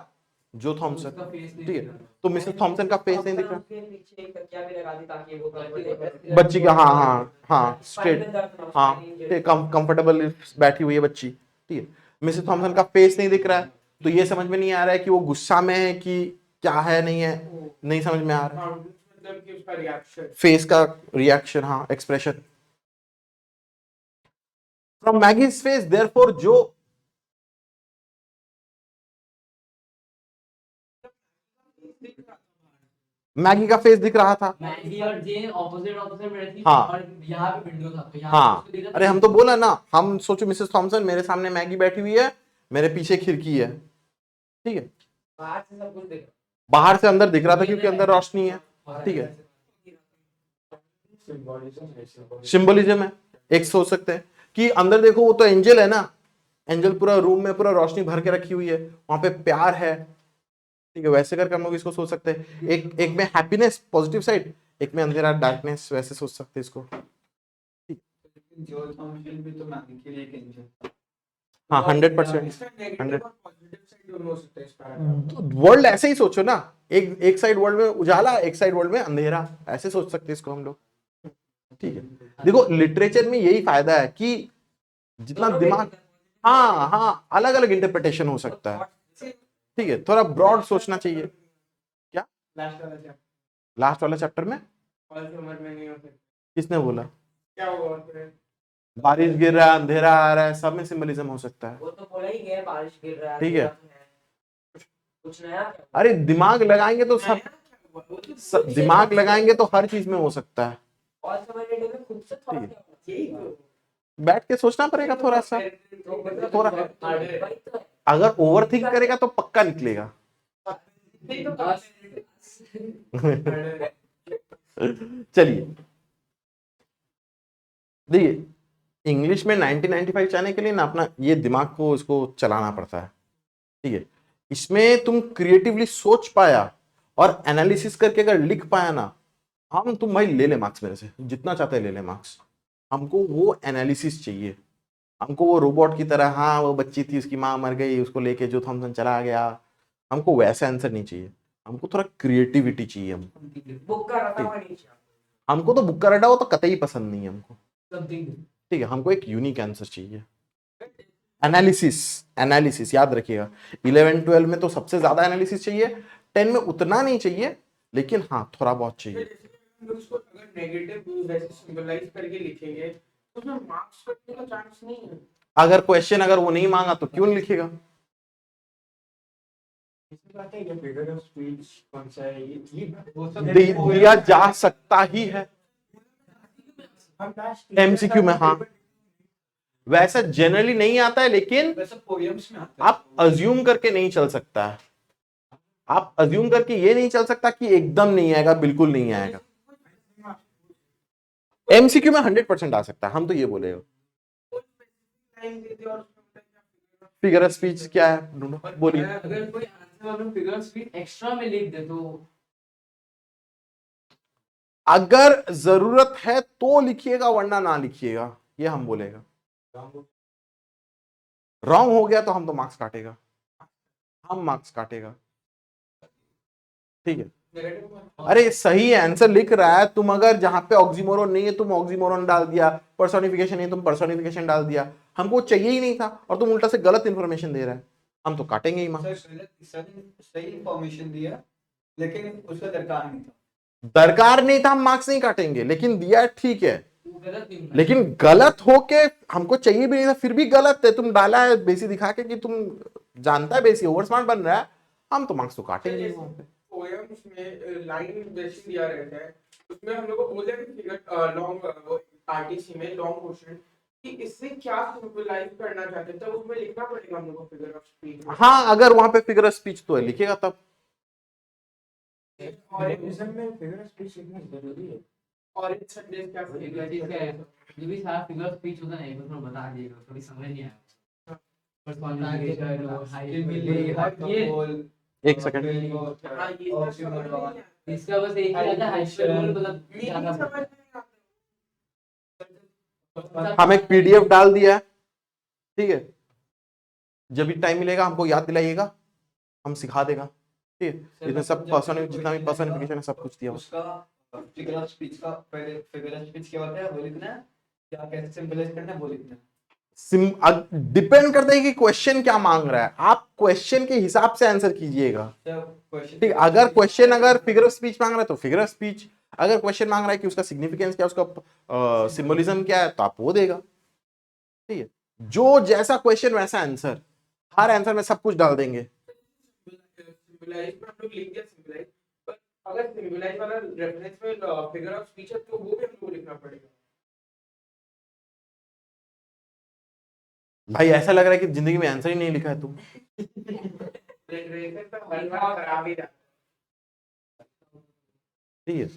जो थॉमसन, ठीक है, तो मिसेस थॉमसन का फेस नहीं दिख रहा, उसके पीछे एक तकिया भी लगा दी ताकि वो कंफर्टेबल बच्ची का, हाँ हाँ हाँ स्ट्रेट, हाँ कंफर्टेबल बैठी हुई है बच्ची, ठीक है, मिसेस थॉमसन का फेस नहीं दिख रहा है, तो ये समझ में नहीं आ रहा है कि वो गुस्सा में है कि क्या है, नहीं है, नहीं समझ में आ रहा है। मतलब कि उसका रिएक्शन, फेस का रिएक्शन, हाँ expression from Maggie's face, therefore जो मैगी का फेस दिख रहा था, मैगी और जे ऑपोजिट ऑपोजिट में रहती थी, हाँ। और यहाँ पे विंडो था, तो यहाँ पे हाँ उसको दिख रहा था अरे हम तो बोला ना, हम सोचो मिसेस थॉमसन मेरे सामने मैगी बैठी हुई है, मेरे पीछे खिड़की है, ठीक है, बाहर से सब कुछ देख बाहर से अंदर दिख रहा था क्योंकि अंदर रोशनी है, ठीक है, सिंबलिज्म है। एक सोच सकते हैं कि अंदर देखो वो तो एंजल है ना, एंजल पूरा रूम में पूरा रोशनी भर के रखी हुई है, वहां पे प्यार है, ठीक है, वैसे करके हम लोग इसको सोच सकते हैं। एक में हैप्पीनेस पॉजिटिव साइड, एक में अंधेरा डार्कनेस, वैसे सोच सकते हैं इसको। जो थॉमसन भी तो मैगी के लिए एक एंजल। हाँ 100%। इसका नेगेटिव और पॉजिटिव साइड दोनों हो सकते हैं इस पैराग्राफ। वर्ल्ड ऐसे ही सोचो ना, एक साइड वर्ल्ड में उजाला, एक साइड वर्ल्ड में अंधेरा, ऐसे सोच सकते हैं इसको हम लोग, ठीक है। देखो लिटरेचर में यही फायदा है कि जितना दिमाग, हाँ हाँ अलग अलग इंटरप्रिटेशन हो सकता है, ठीक है, थोड़ा ब्रॉड सोचना चाहिए। क्या लास्ट वाला चैप्टर, लास्ट वाला चैप्टर में ऑल समझ में नहीं हो सकता किसने बोला? क्या हुआ उसमें? बारिश गिर रहा है, अंधेरा आ रहा है, सब में सिंबलिज्म हो सकता है, वो तो बोला ही गया, बारिश गिर रहा है, ठीक है। अंधेरा तो है। कुछ नया क्या? अरे दिमाग लगाएंगे तो सब, दिमाग लगाएंगे तो हर चीज में हो सकता है, ऑल समझने में खुद से थोड़ा क्या होना चाहिए? बैठ के सोचना पड़ेगा थोड़ा सा, तो मतलब थोड़ा। वही तो है। अगर ओवर थिंक करेगा तो पक्का निकलेगा। नहीं तो चलिए देखिए, इंग्लिश में 1995 चाहने के लिए ना अपना ये दिमाग को इसको चलाना पड़ता है, ठीक है, इसमें तुम क्रिएटिवली सोच पाया और एनालिसिस करके अगर लिख पाया ना, हम तुम भाई ले ले मार्क्स मेरे से, जितना चाहते हैं ले ले मार्क्स, हमको वो एनालिसिस चाहिए, हमको वो रोबोट की तरह, हाँ वो बच्ची थी उसकी माँ मर गई उसको लेके जो थॉमसन चला गया, हमको वैसा आंसर नहीं चाहिए, हमको थोड़ा क्रिएटिविटी चाहिए, बुक का रटा हुआ नहीं चाहिए। हमको तो बुक्का रटा वो तो कतई पसंद नहीं है हमको, समथिंग। ठीक है, हमको एक यूनिक आंसर चाहिए। एनालिसिस, एनालिसिस याद रखिएगा, 11-12 में तो सबसे ज्यादा एनालिसिस चाहिए, 10 में उतना नहीं चाहिए, लेकिन हाँ थोड़ा बहुत चाहिए। हम लोग उसको अगर नेगेटिव व्यूज ऐसे सिंबलाइज करके लिखेंगे तो उसमें मार्क्स कटने का चांस नहीं है। अगर क्वेश्चन अगर वो नहीं मांगा तो क्यों नहीं लिखेगा? इसी बात है, ये फिगर ऑफ स्पीच कौन सा है, ये वो सब दिया जा सकता ही है एमसीक्यू में, हाँ वैसा जनरली नहीं आता है, लेकिन वैसे पोएम्स में आता है। आप अज्यूम करके नहीं चल सकता है, आप अज्यूम करके ये नहीं चल सकता कि एकदम नहीं आएगा, बिल्कुल नहीं आएगा। एमसीक्यू में 100% आ सकता है, हम तो ये बोलेगा। फिगर ऑफ स्पीच क्या है ढूंढो, बोलिए। अगर कोई आंसर वाला फिगर ऑफ स्पीच एक्स्ट्रा में लिख दे तो अगर जरूरत है तो लिखिएगा, वरना ना लिखिएगा, ये हम बोलेगा। रॉन्ग हो गया तो हम तो मार्क्स काटेगा, हम मार्क्स काटेगा, ठीक है। अरे सही है, आंसर लिख रहा है, तुम अगर जहां पे ऑक्सीमोरन नहीं है तुम ऑक्सीमोरन डाल दिया, पर्सोनिफिकेशन नहीं तुम पर्सोनिफिकेशन डाल दिया, हमको चाहिए ही नहीं था और तुम उल्टा से गलत इंफॉर्मेशन दे रहा है, हम तो काटेंगे ही मार्क्स। सही इंफॉर्मेशन दिया लेकिन उसका दरकार नहीं था, दरकार नहीं था, हम मार्क्स नहीं काटेंगे, लेकिन दिया ठीक है, वो गलत नहीं होना लेकिन गलत होके हमको चाहिए भी नहीं था, फिर भी गलत है, तुम डाला है बेसी दिखा के कि तुम जानता है बेसी ओवर स्मार्ट बन रहा है, हम तो मार्क्स तो काटेंगे ही वहां पे। पोएम्स में लाइन जैसे दिया रहता है उसमें हम लोग को बोलते हैं फिगर लॉन्ग आरटीसी में लॉन्ग क्वेश्चन कि इससे क्या सिंबलाइज करना चाहते हैं, तब उसमें लिखना पड़ेगा हम लोग को फिगर ऑफ स्पीच। हाँ, अगर वहां पे फिगर ऑफ स्पीच तो है लिखेगा तब। Symbolism में figure of speech लिखना जरूरी है। और इन सेंटेंस क्या फिगर चीज क्या है, जो भी सारा फिगर स्पीच होता है ना एक बार बता दीजिएगा, थोड़ी समझ नहीं आया। पर्सोनिफिकेशन और हाइपरबोल, एक सेकंड। हाँ, ये oxymoron, इसका बस एक ही आता है हाइपरबोल, मतलब मीनिंग ज्यादा समझ नहीं आता। हम एक पीडीएफ डाल दिया है, ठीक है, जब भी टाइम मिलेगा हमको याद दिलाइएगा, हम सिखा देगा, ठीक है। इसमें सब पर्सन जितना भी पर्सनिफिकेशन है सब कुछ दिया हुआ है। उसका फिगर ऑफ स्पीच का पहले फिगर ऑफ स्पीच क्या होता है वो लिखना है, क्या कैसे सिंबलाइज करना है वो लिखना है। डिपेंड करता है कि क्वेश्चन क्या मांग रहा है, आप क्वेश्चन के हिसाब से आंसर कीजिएगा, ठीक है। अगर क्वेश्चन अगर फिगर ऑफ स्पीच मांग रहा है तो फिगर ऑफ स्पीच, अगर क्वेश्चन मांग रहा है कि उसका सिग्निफिकेंस क्या, उसका सिंबलिज्म क्या है, तो आप वो देगा, ठीक है। जो जैसा क्वेश्चन वैसा आंसर, हर आंसर में सब कुछ डाल देंगे। सिंबलाइज में हम लोग लिख दिया सिंबलाइज, पर अगर सिंबलाइज वाला रेफरेंस में फिगर ऑफ स्पीच है तो वो भी हमको लिखना पड़ेगा। भाई ऐसा लग रहा है कि जिंदगी में आंसर ही नहीं लिखा है तुम। रेफरेंस तो हर बार खराब ही रहता है। ठीक है,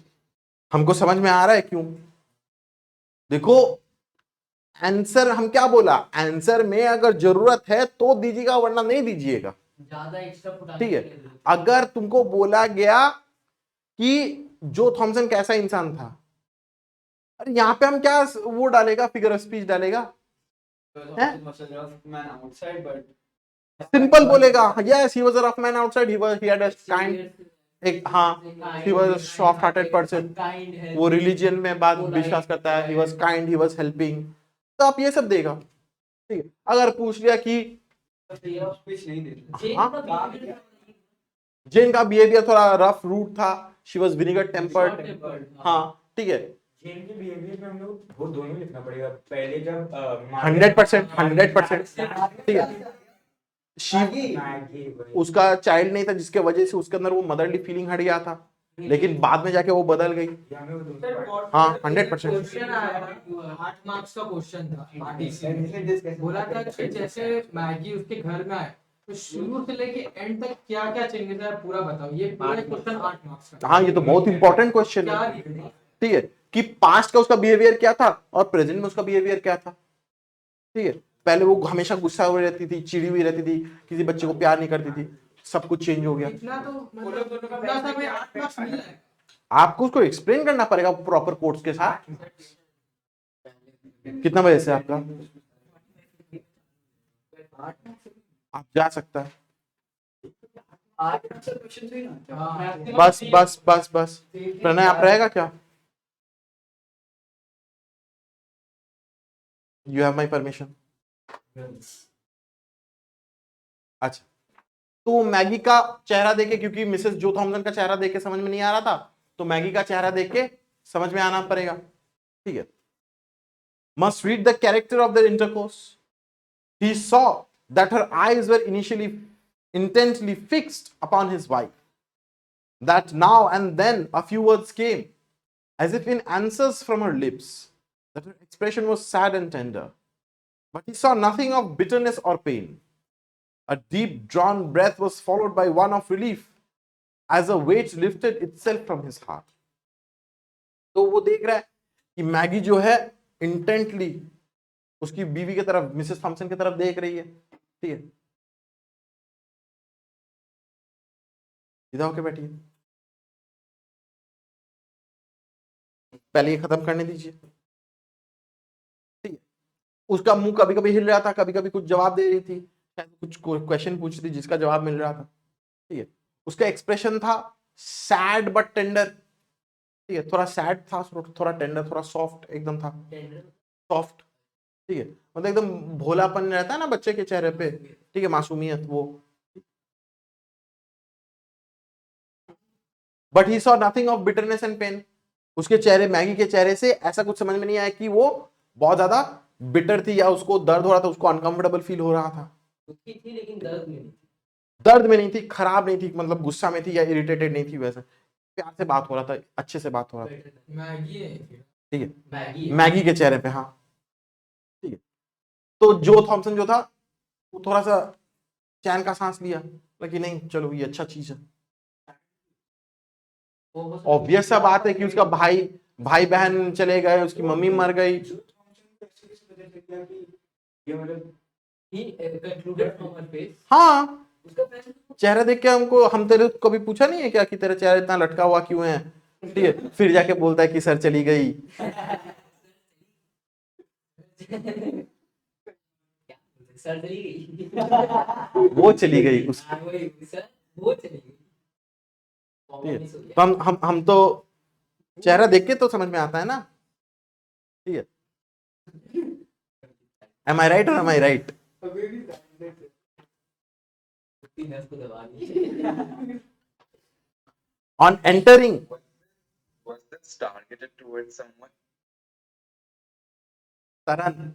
हमको समझ में आ रहा है क्यों। देखो आंसर हम क्या बोला, आंसर में अगर जरूरत है तो दीजिएगा वरना नहीं दीजिएगा, ज्यादा एक्स्ट्रा फुटाने ठीक है। के लिए। अगर तुमको बोला गया कि जो थॉमसन कैसा इंसान था, अरे यहाँ पे हम क्या वो डालेगा, फिगर ऑफ स्पीच डालेगा, man outside but सिंपल बोलेगा, yes he was a rough man outside, he had a kind, एक हाँ, he was a soft hearted person, kind वो रिलीजन में बात विश्वास करता है, he was kind, he was helping, तो आप ये सब देगा, ठीक है। अगर पूछ लिया कि फिगर ऑफ स्पीच नहीं देते। जेन का बिहेवियर थोड़ा रफ रूट था, she was vinegar tempered, हाँ ठीक है, जेन के बिहेवियर में हम लोग वो दोनों लिखना पड़ेगा। पहले जब 100%, ठीक है। मैगी उसका चाइल्ड नहीं था जिसके वजह से उसके अंदर वो मदरली फीलिंग हट गया था, लेकिन बाद में जाके वो बदल गई, हमें वो दोनों हाँ 100%। क्वेश्चन आया था 8 मार्क्स का क्वेश्चन था RTC बोला था कि जैसे मैगी उसके घर में आए तो शुरू से लेके एंड तक क्या क्या चेंजेस है पूरा बताओ। ये पूरा क्वेश्चन 8 मार्क्स का। हाँ ये तो बहुत इंपॉर्टेंट क्वेश्चन क्या है, लिखना? ठीक है, कि पास्ट का उसका बिहेवियर क्या था और प्रेजेंट में उसका बिहेवियर क्या था, ठीक है। पहले वो हमेशा गुस्सा हुई रहती थी, चिड़ी हुई रहती थी, किसी बच्चे को प्यार नहीं करती थी, सब कुछ चेंज हो गया। इतना तो मतलब इतना सा में 8 मार्क्स मिल जाएगा। आपको उसको एक्सप्लेन करना पड़ेगा प्रॉपर कोर्स के साथ। कितना बजे से आपका, आप जा सकता है, क्वेश्चन से ही ना हाँ, बस बस बस बस। प्रणय आप रहेगा क्या, यू हैव माई परमिशन। अच्छा, तो मैगी का चेहरा देखे, क्योंकि मिसेस जो थॉमसन का चेहरा देख के समझ में नहीं आ रहा था, तो मैगी का चेहरा देख के समझ में आना पड़ेगा, ठीक है। Must read the character of their intercourse. He saw that her eyes were initially intently fixed upon his wife, that now and then a few words came as if in answers from her lips, that her expression was sad and tender, but he saw nothing of bitterness or pain. A deep drawn breath was followed by one of relief as a weight lifted itself from his heart. तो वो देख रहा है कि मैगी जो है इंटेंटली उसकी बीवी की तरफ, मिसेस थॉमसन की तरफ देख रही है, ठीक है। सीधा होके बैठिए, पहले ये खत्म करने दीजिए, ठीक है। उसका मुंह कभी कभी हिल रहा था, कभी कभी कुछ जवाब दे रही थी, कुछ क्वेश्चन पूछ रही थी जिसका जवाब मिल रहा था, ठीक है। उसका एक्सप्रेशन था सैड बट टेंडर, ठीक है, थोड़ा सैड था, थोड़ा टेंडर, थोड़ा सॉफ्ट एकदम था, सॉफ्ट, ठीक है। मतलब एकदम भोलापन रहता है ना बच्चे के चेहरे पे, ठीक है, मासूमियत वो। But he saw nothing of bitterness and pain. उसके चेहरे, मैगी के चेहरे से ऐसा कुछ समझ में नहीं आया कि वो बहुत ज्यादा बिटर थी या उसको दर्द हो रहा था, उसको अनकंफर्टेबल फील हो रहा था। दुखी थी लेकिन दर्द में नहीं थी। दर्द में नहीं थी, खराब नहीं थी, मतलब गुस्सा में थी या इरिटेटेड नहीं थी, वैसे प्यार से बात हो रहा था, अच्छे से बात हो रहा था। मैगी है ठीक है, मैगी मैगी के चेहरे पे, हाँ ठीक है। तो जो थॉमसन जो था वो थोड़ा सा चैन का सांस लिया, लेकिन नहीं चलो ये अच्छा चीज है। ऑब्वियस सा बात है कि उसका भाई भाई बहन चले गए, उसकी मम्मी मर गई। ये मतलब he concluded from her face हाँ, उसका पैसे चेहरा देख के हमको, हम तेरे को कभी पूछा नहीं है क्या कि तेरा चेहरा इतना लटका हुआ क्यों है? ठीक है, फिर जाके बोलता है कि सर चली गई। सर चली गई वो चली गई उस, हाँ, वही सर वो चली गई ठीक है। तो हम तो चेहरा देख के तो समझ में आता है ना, ठीक है। एम आई राइट और एम आई राइट? उसको दबा दी on entering, Was this targeted towards someone? Taran.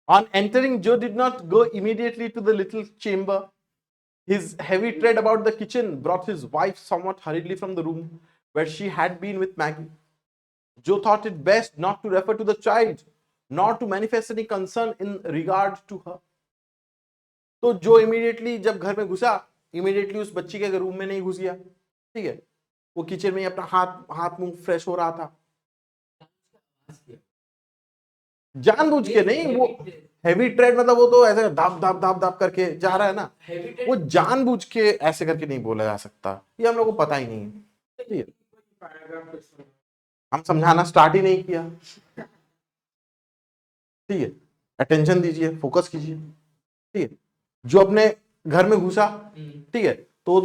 On entering, Joe did not go immediately to the little chamber. His heavy tread about the kitchen brought his wife somewhat hurriedly from the room where she had been with Maggie. Joe thought it best not to refer to the child, nor to manifest any concern in regard to her. तो जो इमीडिएटली जब घर में घुसा, इमीडिएटली उस बच्ची के रूम में नहीं घुस गया, ठीक है। वो किचन में अपना हाथ मुंह फ्रेश हो रहा था, जानबूझ के नहीं। वो हैवी ट्रेड मतलब वो तो ऐसे दाब दाब दाब दाब करके जा रहा है ना, वो जानबूझ के ऐसे करके नहीं बोला जा सकता, ये हम लोग को पता ही नहीं है, ठीक है। हम समझाना स्टार्ट ही नहीं किया, ठीक है। अटेंशन दीजिए, फोकस कीजिए, ठीक है। जो अपने घर में घुसा, ठीक है, तो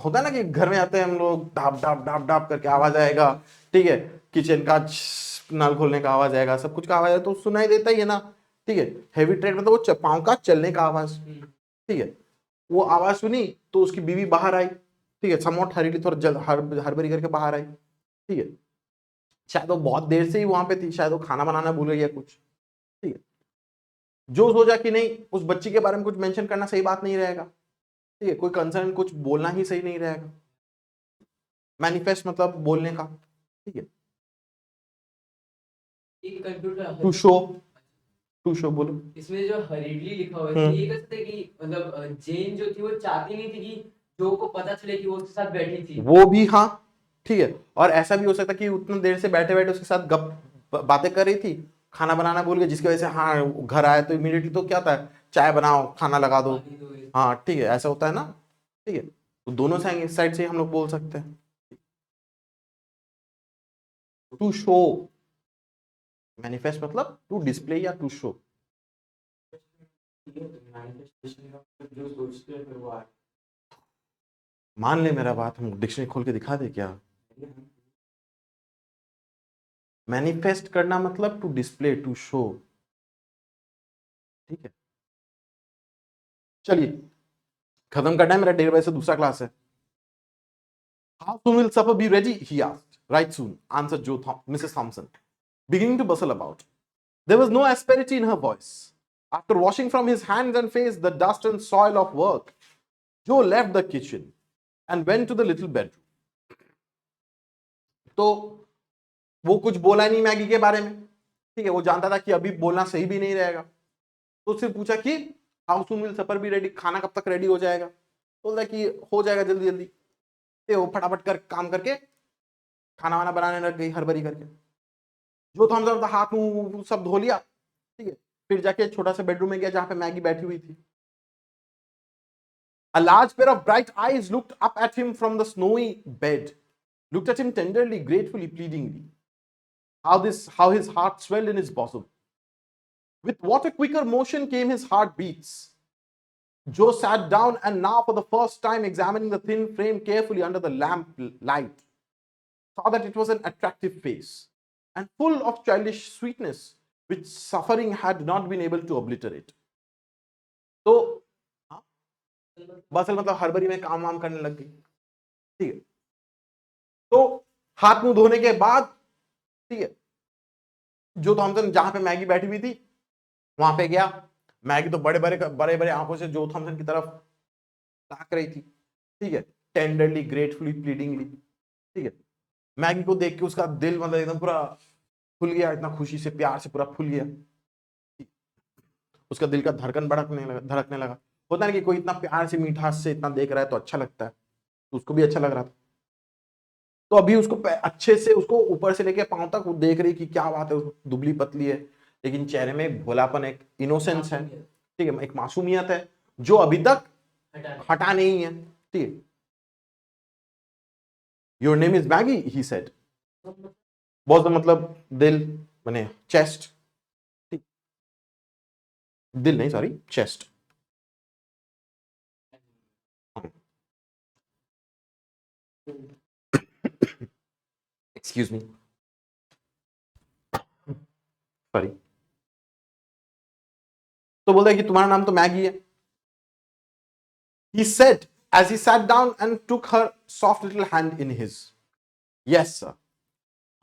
होता है ना कि घर में आते हैं हम लोग, डाब डाब डाब डाब करके आवाज आएगा, ठीक है, किचन का नल खोलने का आवाज आएगा, सब कुछ का आवाज है तो सुनाई देता ही है ना, ठीक है। हैवी ट्रेड में तो वो पाँव का चलने का आवाज, ठीक है। वो आवाज सुनी तो उसकी बीवी बाहर आई, ठीक है, समवॉट हरीली, थोड़ा जल्द हड़बड़ी करके बाहर आई, ठीक है। शायद वो बहुत देर से ही वहां पे थी, शायद वो खाना बनाना भूल गई है कुछ, ठीक है। जो सोचा कि नहीं उस बच्ची के बारे में कुछ मेंशन करना सही बात नहीं रहेगा, ठीक है, कोई कंसर्न कुछ बोलना ही सही नहीं रहेगा, मैनिफेस्ट मतलब बोलने का, ठीक है। टू शो बोलो। इसमें जो हरीडली लिखा हुआ है ये कैसे थे कि मतलब जेन जो थी वो चाहती नहीं थी कि जो को पता चले कि वो उसके साथ बैठी थी, वो भी, हाँ ठीक है। और ऐसा भी हो सकता कि उतना देर से बैठे बैठे उसके साथ गप बातें कर रही थी, खाना बनाना भूल गई, जिसकी वजह से हाँ घर आए तो इमीडिएटली तो क्या था, चाय बनाओ खाना लगा दो, हाँ ठीक है, ऐसा होता है ना, ठीक है। तो दोनों साइड से हम लोग बोल सकते हैं। टू शो, मैनिफेस्ट मतलब टू डिस्प्ले या टू शो। जो सोचते हैं फिर वो आगे। मान ले मेरा बात, हम डिक्शनरी खोल के दिखा दे क्या? मैनिफेस्ट करना मतलब टू डिस्प्ले, टू शो, ठीक है। चलिए खत्म करना है, मेरा 1:30 बजे से दूसरा क्लास है। How soon will supper be ready? He asked. Right soon, answered Mrs. Thompson, beginning to bustle about. There was no asperity in her voice. After washing from his hands and face the dust and soil of work, Joe left the kitchen and went to the little bedroom. तो वो कुछ बोला नहीं मैगी के बारे में, ठीक है, वो जानता था कि अभी बोलना सही भी नहीं रहेगा, तो उससे पूछा कि how soon will supper be ready, खाना कब तक रेडी हो जाएगा? बोलता कि हो जाएगा जल्दी जल्दी। वो फटाफट कर काम करके खाना वाना बनाने लग गई हड़बड़ी करके। जो तो हम हाथ मुंह सब धो लिया, ठीक है, फिर जाके छोटा सा बेडरूम में गया जहां पे मैगी बैठी हुई थी। A large pair of bright eyes looked up at him from the snowy bed, looked at him tenderly, gratefully, pleadingly. How his heart swelled in his bosom. With what a quicker motion came his heartbeats. Joe sat down and now for the first time examining the thin frame carefully under the lamp light, saw that it was an attractive face and full of childish sweetness which suffering had not been able to obliterate. तो बस मतलब हड़बड़ी में काम वाम करने लग गई, ठीक है। तो हाथ मुंह धोने के बाद, ठीक है, जो थॉमसन जहां पे मैगी बैठी हुई थी वहां पे गया, मैगी तो बड़े बड़े आंखों से जो थॉमसन की तरफ ताक रही थी, ठीक है, टेंडरली, ग्रेटफुली, प्लीडिंगली, ठीक है। मैगी को देख के उसका दिल मतलब एकदम पूरा फुल गया, इतना खुशी से, प्यार से पूरा फुल गया। उसका दिल का धड़कन धड़कने लगा। होता है ना कि कोई इतना प्यार से, मिठास से इतना देख रहा है तो अच्छा लगता है, तो उसको भी अच्छा लग रहा था। तो अभी उसको अच्छे से, उसको ऊपर से लेके पांव तक वो देख रही कि क्या बात है, दुबली पतली है लेकिन चेहरे में एक भोलापन, एक इनोसेंस है, ठीक है, एक मासूमियत है जो अभी तक हटा नहीं है, ठीक है। Your name is Maggi, he said. बहुत मतलब दिल, माने चेस्ट, दिल नहीं, sorry, chest. Excuse me, sorry. तो बोलता है कि तुम्हारा नाम तो मैगी है। He said as he sat down and took her soft little hand in his. Yes, sir.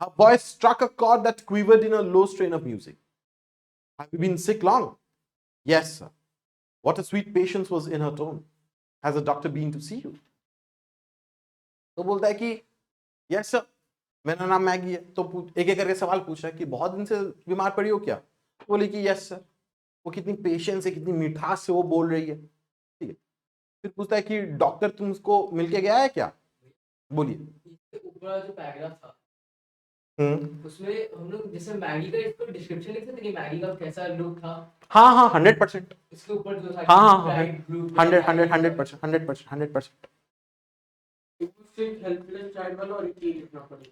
Her voice struck a chord that quivered in a low strain of music. Have you been sick long? Yes, sir. What a sweet patience was in her tone. Has the doctor been to see you? तो बोलता है कि यस सर, मेरा नाम मैगी है। तो एक एक करके सवाल पूछा कि बहुत दिन से बीमार पड़ी हो क्या? बोली कि यस सर। वो कितनी पेशेंस से, कितनी मिठास से वो बोल रही है, ठीक है। फिर पूछता है कि डॉक्टर तुमको मिलके गया है क्या? बोलिए। ऊपर जो पैराग्राफ था उसमें हम लोग जैसे मैगी का इसको डिस्क्रिप्शन लिखते थे कि मैगी का कैसा लुक था। हाँ हाँ 100%। इसके ऊपर जो था, हाँ 100%। हेल्पलेस चाइल्ड वाला और एक लिखना पड़ेगा।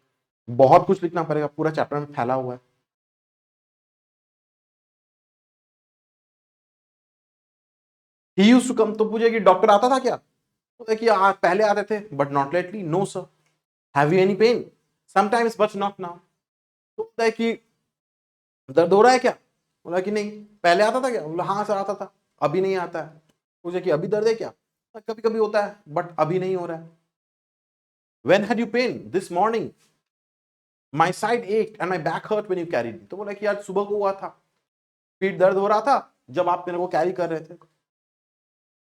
बहुत कुछ लिखना पड़ेगा, पूरा चैप्टर में फैला हुआ है। He used to come, तो पूछे कि डॉक्टर आता था क्या? तो कि पहले आते थे but not lately. No sir. Have you any pain? Sometimes but not now. तो बोलता है कि दर्द हो रहा है क्या? बोला कि नहीं। पहले आता था क्या? बोला हाँ सर आता था, अभी नहीं आता है। पूछे कि अभी दर्द है क्या? कभी कभी होता है बट अभी नहीं हो रहा है। When had you pain? This morning. My side ached and my back hurt when you carried me. तो बोला कि आज सुबह को हुआ था, पीठ दर्द हो रहा था जब आप मेरे को कैरी कर रहे थे।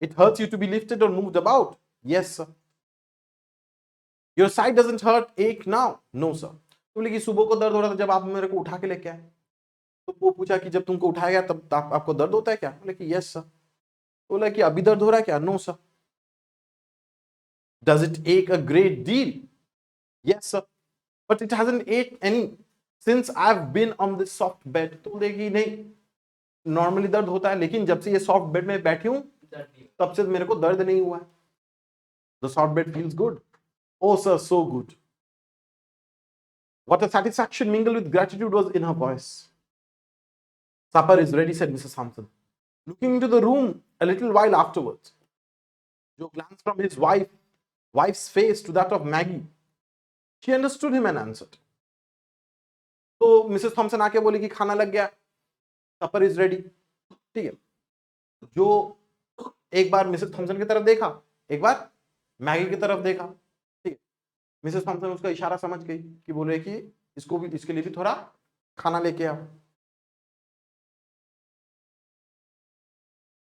It hurts you to be lifted or moved about? Yes sir. Your side doesn't ache now? No sir. तो बोले कि सुबह को दर्द हो रहा था जब आप मेरे को उठा के लेके आए। तो वो पूछा कि जब तुमको उठाया गया तब आपको दर्द होता है क्या? बोले कि यस सर। बोला कि अभी दर्द हो रहा है क्या? No sir. Does it ache a great deal? Yes sir. But it hasn't ached any since I've been on this soft bed. तो बोले कि नहीं, नॉर्मली दर्द होता है लेकिन जब से ये सॉफ्ट बेड में बैठी हूं तब से मेरे को दर्द नहीं हुआ है। The soft bed feels good. Oh sir, so good. What a satisfaction mingled with gratitude was in her voice. Supper is ready, said Mrs. Thompson, looking into the room a little while afterwards. Joe glanced from his wife's face to that of Maggie. She understood him and answered. तो मिसेस थॉमसन आके बोली कि खाना लग गया, सपर इज रेडी, ठीक है। जो एक बार मिसेस थॉमसन की तरफ देखा, एक बार मैगी की तरफ देखा, ठीक है। मिसेस थॉमसन उसका इशारा समझ गई कि बोल रहे कि इसको भी, इसके लिए भी थोड़ा खाना लेके आओ।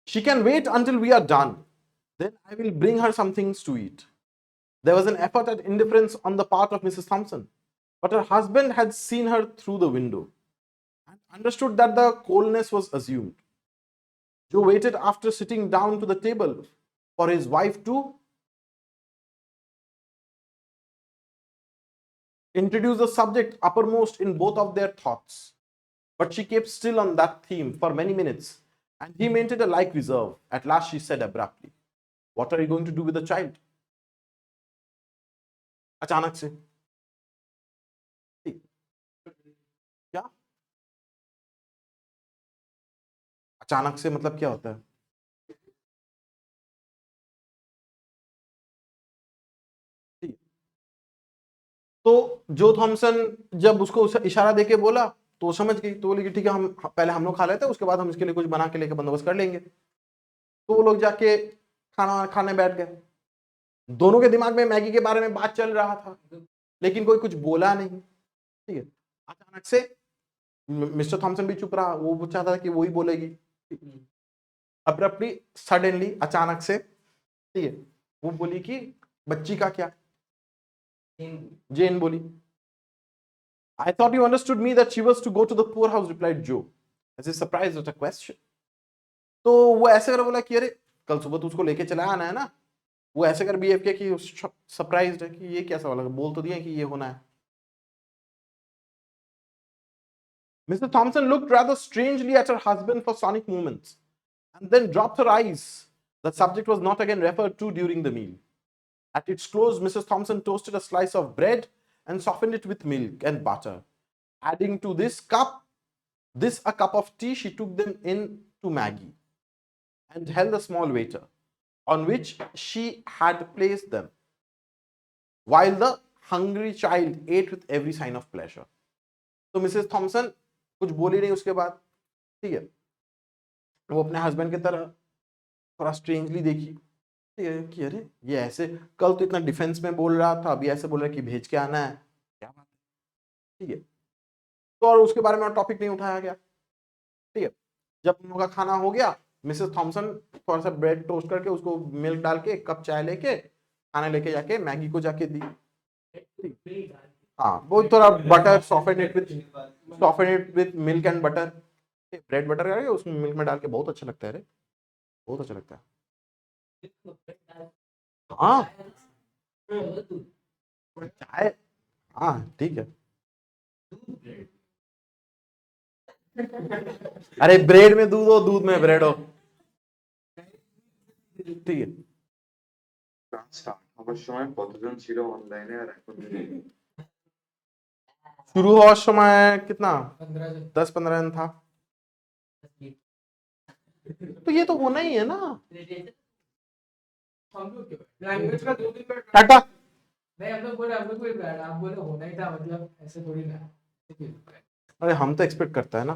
She can wait until we are done. Then I will bring her some things to eat. There was an effort at indifference on the part of Mrs. Thompson, but her husband had seen her through the window and understood that the coldness was assumed. Joe waited after sitting down to the table for his wife to introduce the subject uppermost in both of their thoughts. But she kept still on that theme for many minutes, and he maintained a like reserve. At last she said abruptly, "What are you going to do with the child?" अचानक से। क्या अचानक से मतलब क्या होता है? तो जो थॉमसन जब उसको इशारा देके बोला तो वो समझ गई, तो बोली कि ठीक है, हम पहले हम लोग खा लेते हैं, उसके बाद हम इसके लिए कुछ बना के लेके बंदोबस्त कर लेंगे। तो वो लोग जाके खाना खाने बैठ गए। दोनों के दिमाग में मैगी के बारे में बात चल रहा था लेकिन कोई कुछ बोला नहीं, ठीक है। अचानक से मिस्टर थॉमसन भी चुप रहा, वो चाहता था कि वो ही बोलेगी। अब्रप्टली, सडनली, अचानक से, ठीक है, वो बोली कि बच्ची का क्या? जेन बोली, I thought you understood me that she was to go to the poorhouse, replied Joe, as if surprised at a question. तो वो ऐसे कर बोला कि अरे कल सुबह तू उसको लेके चला आना है ना। वो ऐसे कर बिहेव किया कि सरप्राइज्ड है कि ये क्या सवाल है, बोल तो दिया कि ये होना है। Mrs. Thompson looked rather strangely at her husband for sonic moments and then dropped her eyes. The subject was not again referred to during the meal. At its close, Mrs. Thompson toasted a slice of bread and softened it with milk and butter. Adding to this a cup of tea, she took them in to Maggie and held a small waiter on which she had placed them, while the hungry child ate with every sign of pleasure. तो मिसेस थॉमसन कुछ बोली नहीं उसके बाद, ठीक है, वो अपने हस्बैंड की तरह थोड़ा स्ट्रेंजली देखी, ठीक है, कि अरे ये ऐसे कल तो इतना डिफेंस में बोल रहा था, अभी ऐसे बोल रहा है कि भेज के आना है, क्या बात है, ठीक है। तो और उसके बारे में टॉपिक नहीं उठाया गया, ठीक है। जब उन लोगों का खाना हो गया, मिसेस थॉमसन थोड़ा सा ब्रेड टोस्ट करके उसको मिल्क डाल के कप चाय लेके खाना लेके जाके मैगी को जाके दी, हाँ, वो थोड़ा butter soften it with milk and butter, bread butter करके उसमें मिल्क में डाल के, बहुत अच्छा लगता है रे, बहुत अच्छा लगता है। हाँ चाय, हाँ ठीक है। अरे ब्रेड में दूध हो, दूध में ब्रेड हो, ঠিক আছে। ক্লাস স্টার্ট হওয়ার সময় কতজন ছিল অনলাইনে আর এখন शुरू हुआ समय कितना 15 जन 10-15 दिन था, तो ये तो होना ही है ना। हम लोग क्यों लैंग्वेज का 2 दिन का टाटा, नहीं, हम लोग बोले हम लोग कोई बैड, आप बोले होना ही था, मतलब ऐसे थोड़ी ना। अरे हम तो एक्सपेक्ट करता है ना,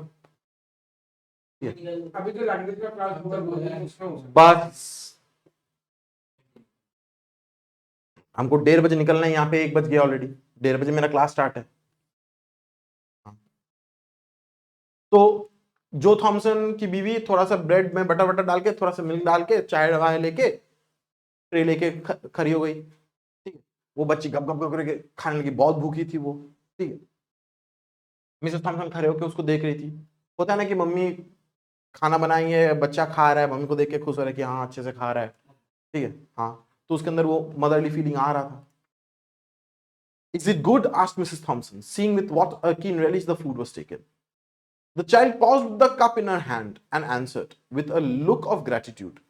अभी तो लैंग्वेज का क्लास हुआ है उसमें हो सकता बस हमको 1:30 बजे निकलना है, यहाँ पे 1 बज गया ऑलरेडी, 1:30 बजे मेरा क्लास स्टार्ट है। तो जो थॉमसन की बीवी थोड़ा सा ब्रेड में बटर वटर डाल के, थोड़ा सा मिल्क डाल के, चाय वाय लेके ट्रे लेके खड़ी हो गई, ठीक है। वो बच्ची गप गप गप करके खाने लगी, बहुत भूखी थी वो, ठीक है। मिसेस थॉमसन खड़े होकर उसको देख रही थी। होता है ना कि मम्मी खाना बनाई है, बच्चा खा रहा है, मम्मी को देख के खुश हो रहा है कि हाँ अच्छे से खा रहा है, ठीक है, हाँ, तो उसके अंदर वो मदरली फीलिंग आ रहा था। Is it good? asked Mrs. Thompson, seeing with what a keen relish the food was taken. The child paused with the cup in her hand and answered with a look of gratitude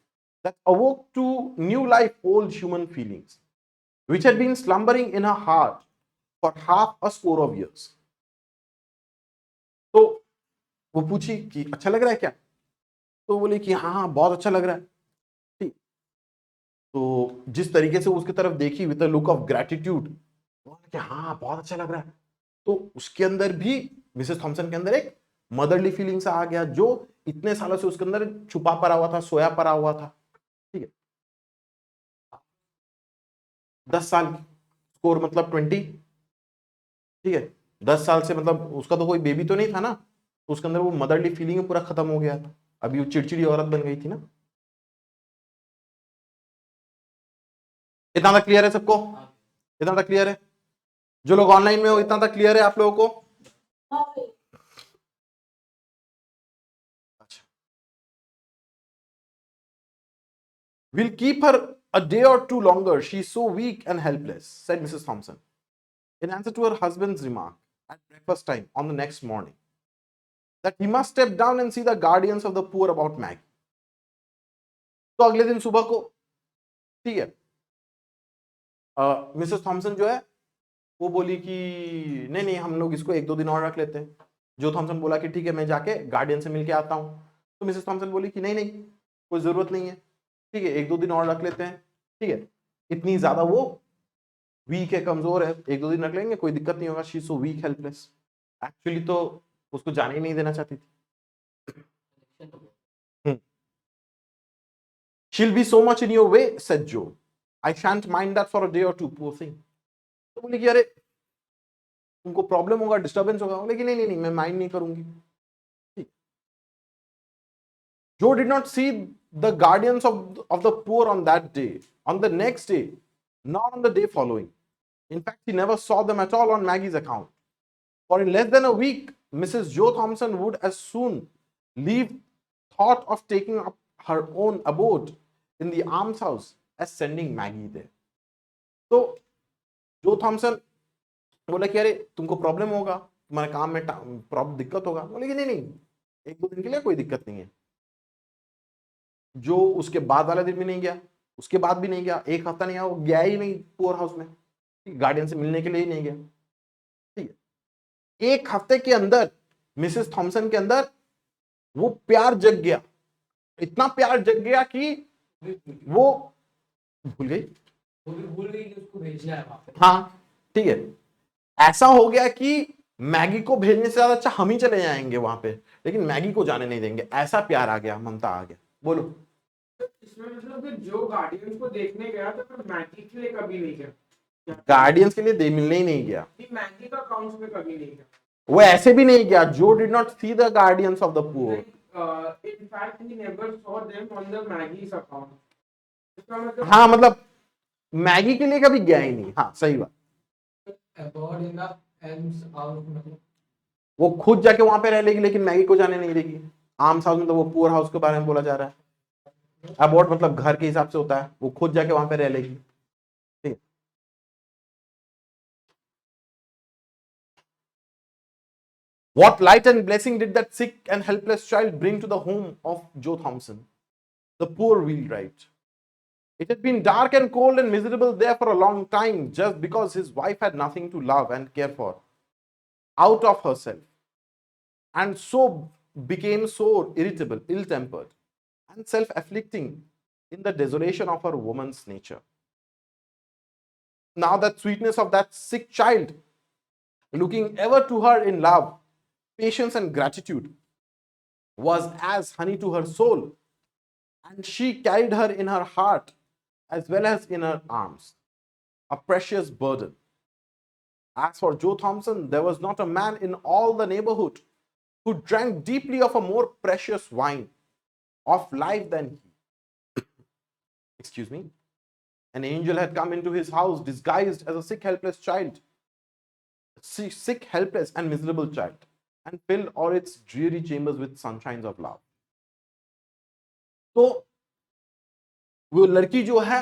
that awoke to new life old human feelings, which had been slumbering in her heart for half a score of years. तो वो पूछी कि अच्छा लग रहा है क्या? तो बोले कि हाँ हाँ बहुत अच्छा लग रहा है, ठीक। तो जिस तरीके से उसकी तरफ देखी with a look of gratitude, कि हाँ बहुत अच्छा लग रहा है, तो उसके अंदर भी मिसेस थॉमसन के अंदर एक मदरली फीलिंग्स आ गया, जो इतने सालों से उसके अंदर छुपा पड़ा हुआ था, सोया पड़ा हुआ था, ठीक है। 10 साल स्कोर मतलब 20, ठीक है, 10 साल से मतलब उसका तो कोई बेबी तो नहीं था ना, तो उसके अंदर वो मदरली फीलिंग पूरा खत्म हो गया था, अभी वो चिड़चिड़ी औरत बन गई थी ना। इतना तक क्लियर है सबको? इतना तक क्लियर है? जो लोग ऑनलाइन में हो, इतना तक क्लियर है आप लोगों को? अच्छा, we'll keep her a day or two longer. She's so weak and helpless, said Mrs. Thompson, in answer to her husband's remark at breakfast time on the next morning that he must step down and see the guardians of the poor about Maggie. तो अगले दिन सुबह को, ठीक है, मिसेस थॉमसन जो है वो बोली कि नहीं नहीं हम लोग इसको 1-2 दिन और रख लेते हैं। जो थॉमसन बोला कि ठीक है मैं जाके गार्डियन से मिलके आता हूँ, तो मिसेस थॉमसन बोली कि नहीं नहीं कोई ज़रूरत नहीं है, ठीक है 1-2 दिन और रख लेते हैं, ठीक है, इतनी ज़्यादा वो वीक है, कमज़ोर है, 1-2 दिन रख लेंगे, कोई दिक्कत नहीं होगा, she is so weak helpless. Actually तो उसको जाने ही नहीं देना चाहती थी। She'll be so much in your way, said Joe. I shan't mind that for a day or two, poor thing. तो बोली कि अरे तुमको प्रॉब्लम होगा, डिस्टर्बेंस होगा, लेकिन नहीं नहीं नहीं मैं माइंड नहीं करूंगी। Joe did not see the guardians of the poor on that day, on the next day, not on the day following. In fact, he never saw them at all on Maggie's account. For in less than a week, Mrs. Joe Thompson would as soon leave thought of taking up her own abode in the almshouse as sending Maggie there. तो जो थॉमसन बोला कि अरे तुमको प्रॉब्लम होगा, तुम्हारे काम में प्रॉब्लम दिक्कत होगा, बोले कि नहीं नहीं, एक दो दिन के लिए कोई दिक्कत नहीं है। जो उसके बाद वाला दिन भी नहीं गया, उसके बाद भी नहीं गया, एक हफ्ता नहीं आया, वो गया ही नहीं पुअर हाउस में, गार्डियन से मिलने के लिए ही नहीं गया। ठीक है, एक हफ्ते के अंदर मिसेस थॉमसन के अंदर वो प्यार जग गया, इतना प्यार जग गया कि वो भूल गई, वो भी भूल गई कि उसको भेजना है वहां पे। हाँ ठीक है, ऐसा हो गया कि मैगी को भेजने से ज्यादा अच्छा हम ही चले जाएंगे वहां पे, लेकिन मैगी को जाने नहीं देंगे, ऐसा प्यार आ गया, ममता आ गया। बोलो। इसमें मतलब कि जो गार्डियंस को देखने गया था तो मैगी के लिए कभी नहीं गया, गार्डियंस के लिए दे मिलने ही नहीं गया, कि मैगी का अकाउंट्स में कभी नहीं गया। वो ऐसे भी नहीं गया। जो did not see the guardians of the poor, In fact, he never saw them on the Maggie's account. इसका मतलब हाँ मतलब मैगी के लिए कभी गया ही नहीं। हाँ सही बात, abode in the almshouse मतलब वो खुद जाके वहां पे रह लेगी लेकिन मैगी को जाने नहीं देगी। आर्म्स हाउस मतलब वो पुअर हाउस के बारे में बोला जा रहा है। अबॉर्ड मतलब घर के हिसाब से होता है, वो खुद जाके वहां पे रह लेगी। ठीक है, What light and blessing did that sick and helpless child bring to the home of Joe Thompson, the poor wheelwright? It had been dark and cold and miserable there for a long time just because his wife had nothing to love and care for out of herself, and so became so irritable, ill-tempered, and self-afflicting in the desolation of her woman's nature. Now that sweetness of that sick child, looking ever to her in love, patience and gratitude, was as honey to her soul, and she carried her in her heart as well as in her arms, a precious burden. As for Joe Thompson, there was not a man in all the neighborhood who drank deeply of a more precious wine of life than he. Excuse me. An angel had come into his house disguised as a sick, helpless child, sick, helpless, and miserable child, and filled all its dreary chambers with sunshines of love. तो वो लड़की जो है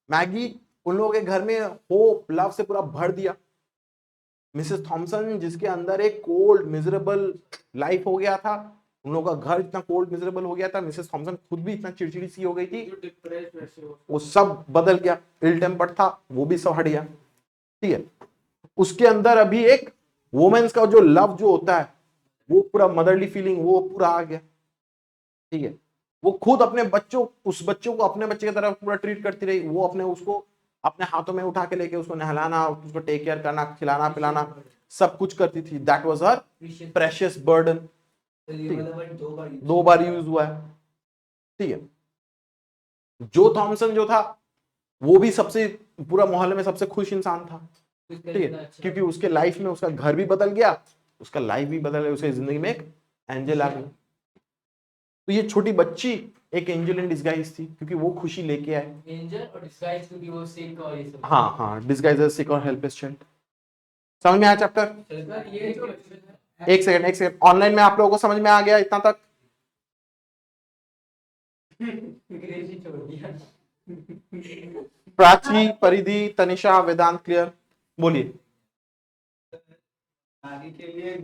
मैगी, उन लोगों के घर में होप, लव से पूरा भर दिया। मिसेस थॉमसन जिसके अंदर एक कोल्ड मिजरेबल लाइफ हो गया था, उन लोगों का घर इतना कोल्ड मिजरेबल हो गया था, मिसेस थॉमसन खुद भी इतना चिड़चिड़ी सी हो गई थी, जो डिप्रेस्ड वैसे हो। वो सब बदल गया। इल टेम्पर्ड था, वो भी सब हट गया। ठीक है, उसके अंदर अभी एक वुमेन्स का जो लव जो होता है, वो पूरा मदरली फीलिंग वो पूरा आ गया। ठीक है, वो खुद अपने बच्चों, उस बच्चों को अपने बच्चे की तरह पूरा ट्रीट करती रही। वो अपने उसको अपने हाथों में उठा के लेके उसको नहलाना, उसको टेक केयर करना, खिलाना पिलाना, सब कुछ करती थी। That was her precious burden. दो बार यूज हुआ है। ठीक है, जो थॉमसन जो था वो भी सबसे पूरा मोहल्ले में सबसे खुश इंसान था। ठीक है, क्योंकि उसके लाइफ में उसका घर भी बदल गया, उसका लाइफ भी बदल गया, उसकी जिंदगी में एक एंजल आ गई। तो ये छोटी बच्ची एक एंजल इन डिस्गाइज थी, क्योंकि वो खुशी लेके आए। एंजल और डिस्गाइज क्योंकि वो सिक और ये सब। हाँ हाँ, डिस्गाइज एज सिक और हेल्पलेस चाइल्ड। समझ में आया चैप्टर? सर ये जो एक सेकंड, ऑनलाइन में आप लोगों को समझ में आ गया इतना तक? अंग्रेजी छोड़ दिया। प्राची, परिधि, तनिषा, वेदांत क्लियर? बोलिए। आगे के लिए